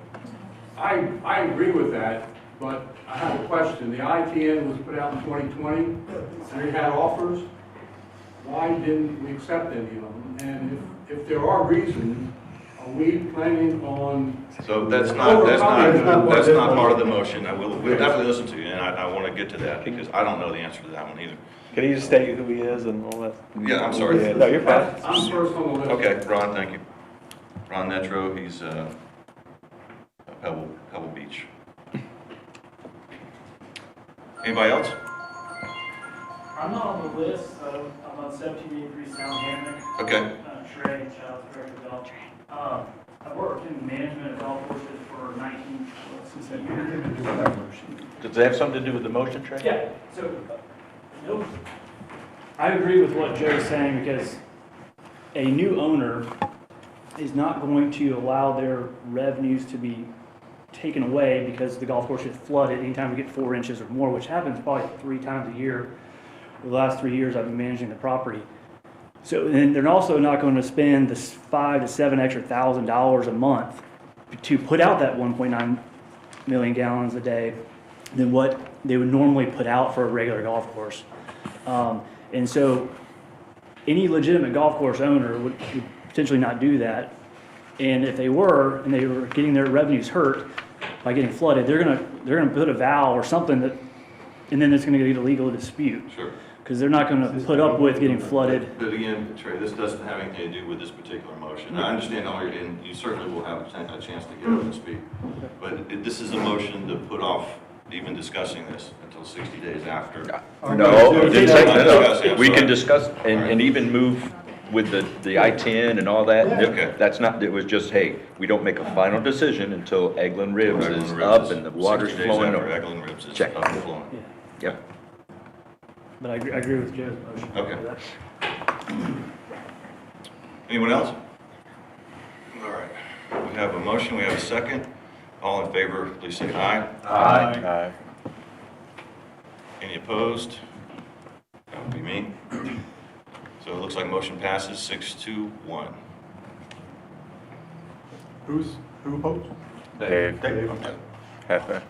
I agree with that, but I have a question. The ITN was put out in 2020, and we had offers. Why didn't we accept any of them? And if there are reasons Are we planning on, So that's not part of the motion. We'll definitely listen to you, and I want to get to that, because I don't know the answer to that one either. Can you just state who he is and all that? Yeah, I'm sorry. Yeah, no, you're fine. I'm first on the list. Okay, Ron, thank you. Ron Netro, he's Pebble Beach. Anybody else? I'm not on the list, so I'm on 1783 Sound Hammock. Okay. Trey, Child Director Golf. I've worked in management of golf courses for 19, since that year. Does it have something to do with the motion, Trey? Yeah, so, nope. I agree with what Joe's saying, because a new owner is not going to allow their revenues to be taken away because the golf course gets flooded anytime we get 4 inches or more, which happens probably 3 times a year. The last 3 years I've been managing the property. So, and they're also not going to spend this $5,000 to $7,000 a month to put out that 1.9 million gallons a day than what they would normally put out for a regular golf course. And so any legitimate golf course owner would potentially not do that. And if they were, and they were getting their revenues hurt by getting flooded, they're gonna put a vow or something that, and then it's gonna get a legal dispute. Sure. Because they're not gonna put up with getting flooded. But again, Trey, this doesn't have anything to do with this particular motion. I understand all you're, and you certainly will have a chance to get up and speak. But this is a motion to put off even discussing this until 60 days after. No, it didn't say, Okay. no. We can discuss and even move with the I-10 and all that. Okay. That's not, it was just, hey, we don't make a final decision until Eglin Ribs is up and the water's 60 days flowing. after Eglin Ribs is Check. up and flowing. Yep. But I agree with Joe's motion. Okay. Anyone else? All right. We have a motion, we have a second. All in favor, please say aye. Aye. Any opposed? That would be me. So it looks like motion passes 6-1. Who opposed? Dave. Dave. Hefe.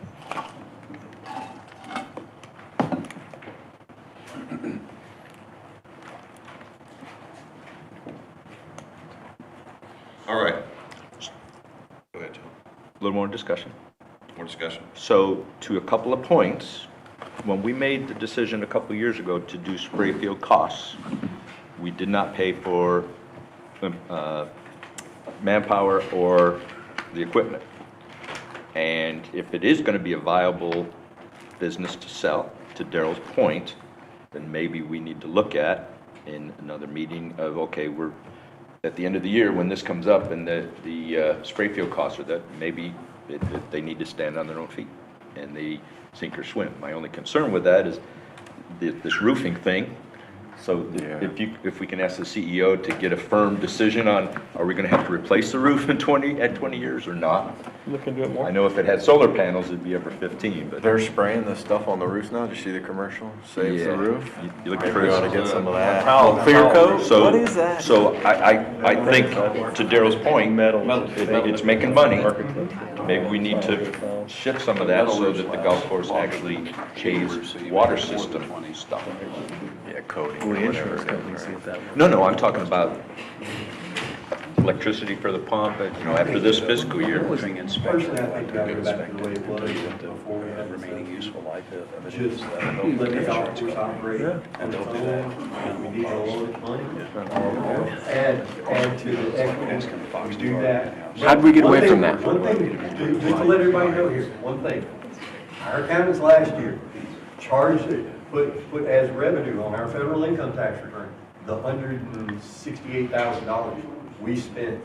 All right. Go ahead, Joe. A little more discussion. More discussion. So to a couple of points, when we made the decision a couple of years ago to do spray field costs, we did not pay for manpower or the equipment. And if it is going to be a viable business to sell, to Darrell's point, then maybe we need to look at in another meeting of, okay, we're at the end of the year when this comes up and the spray field costs are that, maybe they need to stand on their own feet and they sink or swim. My only concern with that is this roofing thing. So if we can ask the CEO to get a firm decision on, are we going to have to replace the roof at 20 years or not? Look into it more. I know if it had solar panels, it'd be over 15, but. They're spraying the stuff on the roof now. Did you see the commercial? Saves Yeah. the roof. You looking Maybe for we ought to get some of that. clear coat? So, What is that? So I think, to Darrell's point, it's making money. Maybe we need to shift some of that so that the golf course actually pays water system stuff. Yeah, coating. or whatever it is, right? No, I'm talking about electricity for the pump, after this fiscal year. Personally, I think we gotta go back to the way it was before we had remaining useful life of it. Just let the golf course operate on its own. We need a lot of money. Add to the equity. We do that. How'd we get away from that? One thing, just to let everybody know here, one thing. Our accountants last year charged, put as revenue on our federal income tax return, the $168,000 we spent,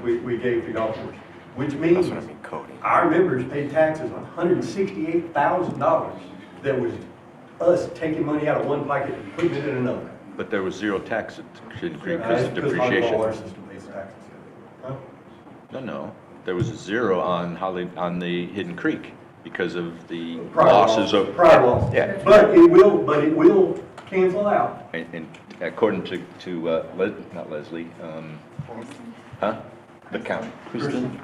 we gave to golf course, which means That's what I mean, coating. our members paid taxes on $168,000 that was us taking money out of one pocket and putting it in another. But there was zero tax increase That's of because our depreciation. system pays taxes. Huh? No, there was a zero on the Hidden Creek because of the Prior losses loss, of. prior loss. Yeah. But it will cancel out. And according to not Leslie, the county. Kristen,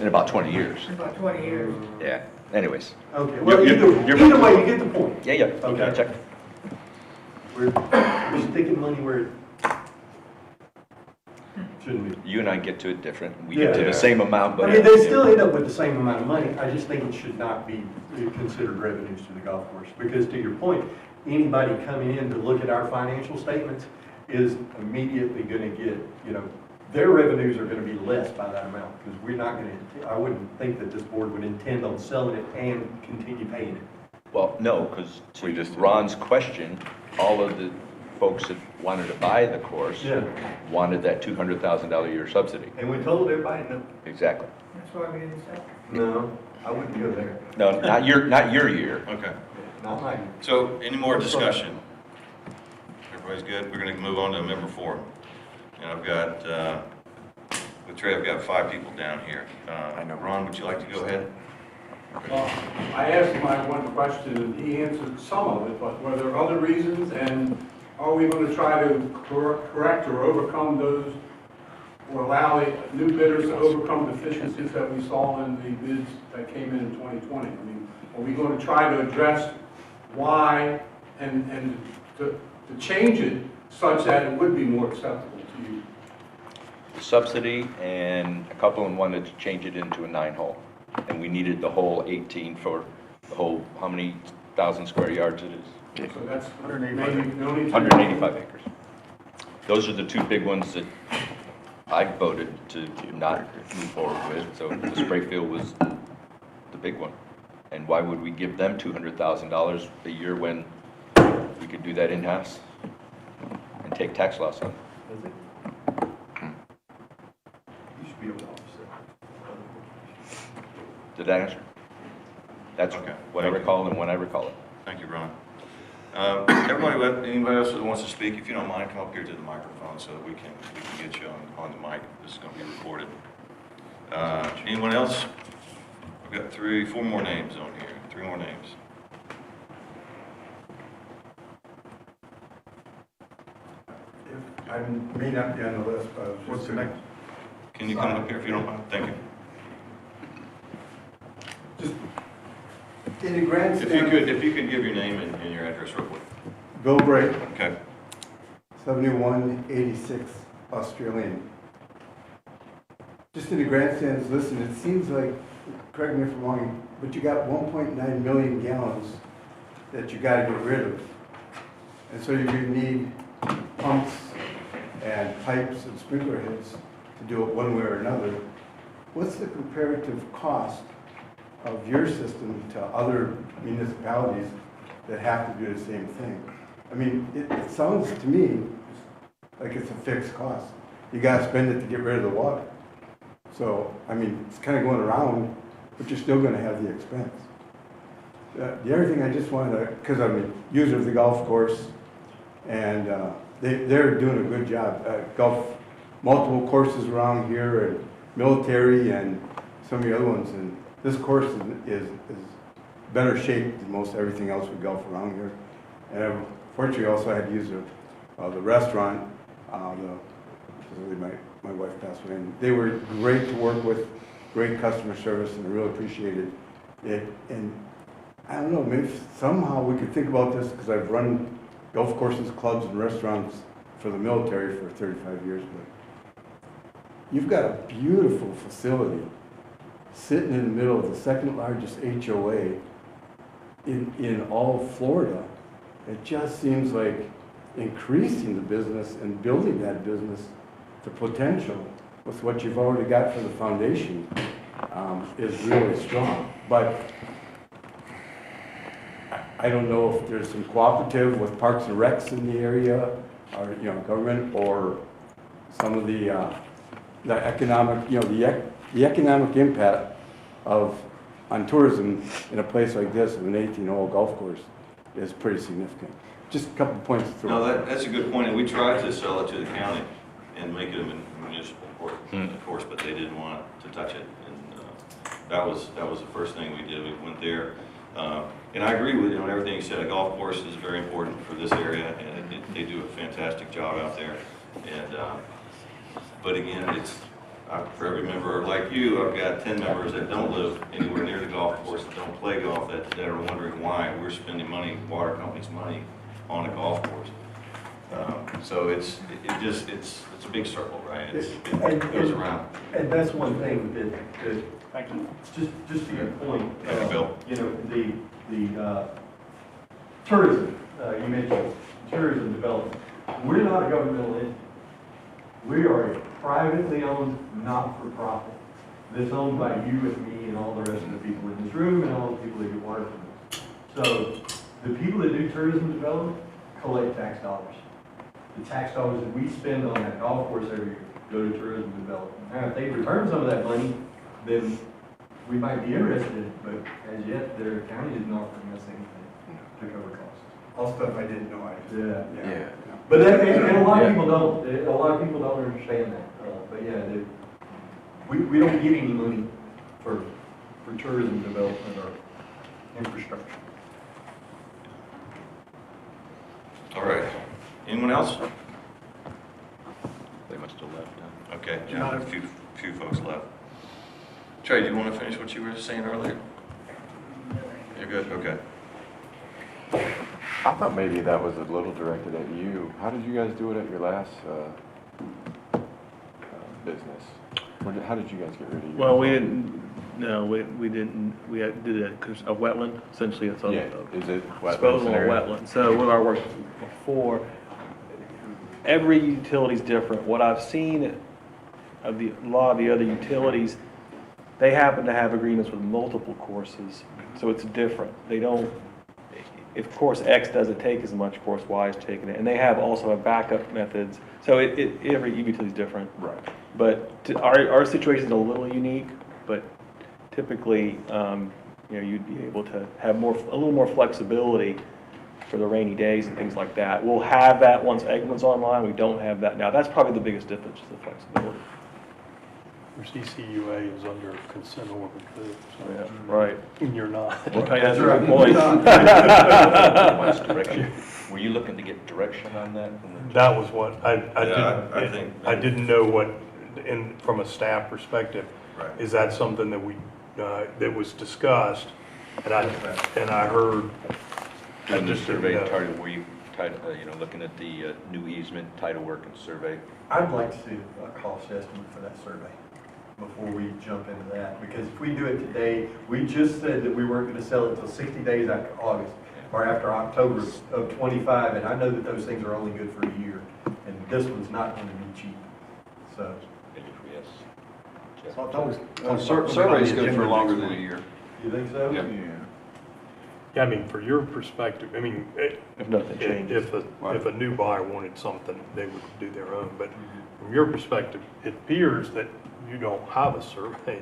in about 20 years. About 20 years. Yeah, anyways. Okay, well, You're- either way, you get the point. Yeah, Okay. check. We're sticking money where shouldn't be. You and I get to it different. We get to Yeah. the same amount, but. I mean, they still end up with the same amount of money. I just think it should not be considered revenues to the golf course. Because to your point, anybody coming in to look at our financial statements is immediately gonna get, you know, their revenues are gonna be less by that amount. Because we're not gonna, I wouldn't think that this board would intend on selling it and continue paying it. Well, no, because We to just- Ron's question, all of the folks that wanted to buy the course Yeah. wanted that $200,000 a year subsidy. And we told everybody, no. Exactly. That's why we didn't sell. No, I wouldn't go there. No, not your year. Okay. Not mine. So, any more discussion? Everybody's good? We're gonna move on to member 4. And I've got, with Trey, I've got 5 people down here. I know. Ron, would you like to go ahead? Well, I asked my one question, and he answered some of it, but were there other reasons? And are we going to try to correct or overcome those, or allow new bidders to overcome deficiencies that we saw in the bids that came in 2020? I mean, are we going to try to address why and to change it such that it would be more acceptable to you? Subsidy, and a couple of them wanted to change it into a 9-hole. And we needed the whole 18 for the whole, how many thousand square yards it is? So that's maybe the only two. 185 acres. Those are the 2 big ones that I voted to not move forward with, so the spray field was the big one. And why would we give them $200,000 a year when we could do that in-house and take tax loss on it? Does it? You should be able to offset. Did that answer? That's Okay. what I recall and when I recall it. Thank you, Ron. Anybody else that wants to speak, if you don't mind, come up here to the microphone so that we can get you on the mic. This is going to be recorded. Anyone else? We've got 4 more names on here, 3 more names. I may not be on the list, but what's the next? Can you come up here if you don't mind? Thank you. In the grand If you could give your name and your address real quick. Bill Bray, Okay. 7186 Australian. Just in the grandstands, listen, it seems like, correct me if I'm wrong, but you got 1.9 million gallons that you gotta get rid of. And so you're gonna need pumps and pipes and sprinkler heads to do it one way or another. What's the comparative cost of your system to other municipalities that have to do the same thing? I mean, it sounds to me like it's a fixed cost. You gotta spend it to get rid of the water. So, I mean, it's kind of going around, but you're still gonna have the expense. The other thing I just wanted to, because I'm a user of the golf course, and they're doing a good job. Golf, multiple courses around here, and military, and some of the other ones, and this course is better shape than most everything else we golf around here. And fortunately, also had to use the restaurant, my wife passed away, and they were great to work with, great customer service, and I really appreciated it. And I don't know, maybe somehow we could think about this, because I've run golf courses, clubs, and restaurants for the military for 35 years, but you've got a beautiful facility sitting in the middle of the second largest HOA in all of Florida. It just seems like increasing the business and building that business to potential with what you've already got for the foundation is really strong. But I don't know if there's some cooperative with Parks and Recs in the area, or, you know, government, or some of the economic, you know, the economic impact on tourism in a place like this, of an 18-hole golf course, is pretty significant. Just a couple of points to throw. No, that's a good point, and we tried to sell it to the county and make it a municipal course, but they didn't want to touch it. And that was the first thing we did. We went there, and I agree with you on everything you said. A golf course is very important for this area, and they do a fantastic job out there. And but again, it's for every member like you. I've got 10 members that don't live anywhere near the golf course, that don't play golf, that are wondering why we're spending money, water company's money, on a golf course. So it's a big circle, right? And- It goes around. And that's one thing that Thank you. just to your point. Thank you, Bill. You know, the tourism, you mentioned tourism development. We're not a governmental entity. We are a privately owned, not-for-profit that's owned by you and me and all the rest of the people in this room and all the people that get water from us. So the people that do tourism development collect tax dollars. The tax dollars that we spend on that golf course every year go to tourism development. Now, if they return some of that money, then we might be interested in it, but as yet, their county isn't offering us anything to cover costs. All stuff I didn't know I did. Yeah. But that, and a lot of people don't, a lot of people don't understand that, but yeah, we don't get any money for tourism development or infrastructure. All right. Anyone else? They must have left, huh? Okay, yeah, a few folks left. Trey, do you want to finish what you were saying earlier? You're good, okay. I thought maybe that was a little directed at you. How did you guys do it at your last business? How did you guys get rid of your? Well, we didn't, no, we didn't, did it because a wetland, essentially it's a. Yeah, is it wetland Disposal of scenario? wetland. So with our work before, every utility's different. What I've seen of a lot of the other utilities, they happen to have agreements with multiple courses, so it's different. They don't, if course X doesn't take as much, course Y is taking it, and they also have backup methods. So every utility is different. Right. But our situation is a little unique, but typically, you'd be able to have a little more flexibility for the rainy days and things like that. We'll have that once Eglin's online. We don't have that now. That's probably the biggest difference, is the flexibility. Your CCUA is under consent order too, Yeah, so right. you're not. Okay, that's a good point. Last direction. Were you looking to get direction on that? That was what, Yeah, I think- I didn't know what, from a staff perspective, Right. is that something that that was discussed? And I heard. Doing the just survey, didn't know. were you, looking at the new easement, title work and survey? I'd like to see a cost estimate for that survey before we jump into that, because if we do it today, we just said that we weren't gonna sell it until 60 days after August, or after October of 25, and I know that those things are only good for a year, and this one's not gonna be cheap, so. Yes. Jeff? So that was- Survey's good for longer than a year. You think so? Yeah. Yeah, I mean, for your perspective, I mean, If nothing changes. if a new buyer wanted something, they would do their own. But from your perspective, it appears that you don't have a survey.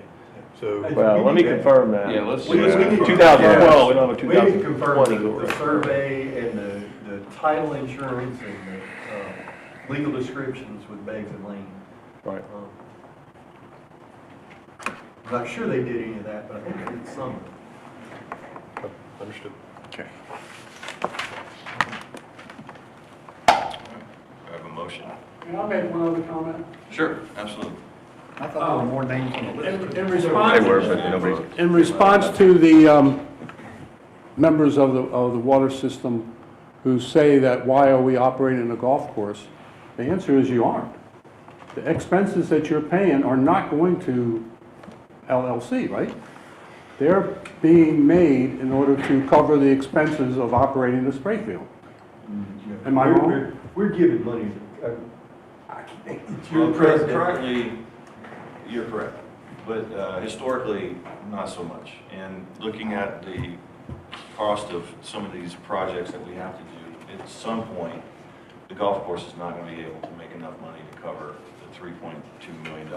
So, Well, let me confirm that. Yeah, let's. We need to 2012, we don't have a We need to confirm 2020. the survey and the title insurance and the legal descriptions with Beggs and Lane. Right. I'm not sure they did any of that, but I think they did some. understood. Okay. I have a motion. Can I make one other comment? Sure, absolutely. I thought there were more names on the list. In response, They were, but nobody's. in response to the members of the water system who say that why are we operating a golf course, the answer is you aren't. The expenses that you're paying are not going to LLC, right? They're being made in order to cover the expenses of operating the spray field. Am I wrong? We're giving money. It's Well, your president. currently, you're correct, but historically, not so much. And looking at the cost of some of these projects that we have to do, at some point, the golf course is not going to be able to make enough money to cover the $3.2 million,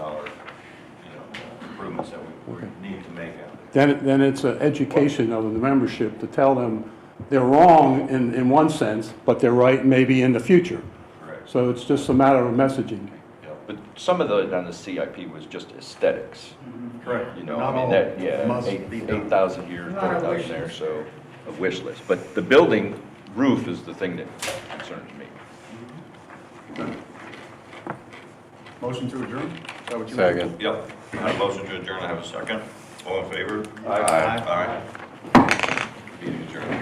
improvements that we need to make out there. Then it's an education of the membership to tell them they're wrong in one sense, but they're right maybe in the future. Correct. So it's just a matter of messaging. But some of the, on the CIP was just aesthetics. Right. You know, Not I mean, all that, yeah, must be done. 8,000 years, 12,000 there, so a wish list. But the building roof is the thing that concerns me. Motion to adjourn? Is that what you want? Second. Yep. I have a motion to adjourn. I have a second. All in favor? Aye. All right. Meeting adjourned.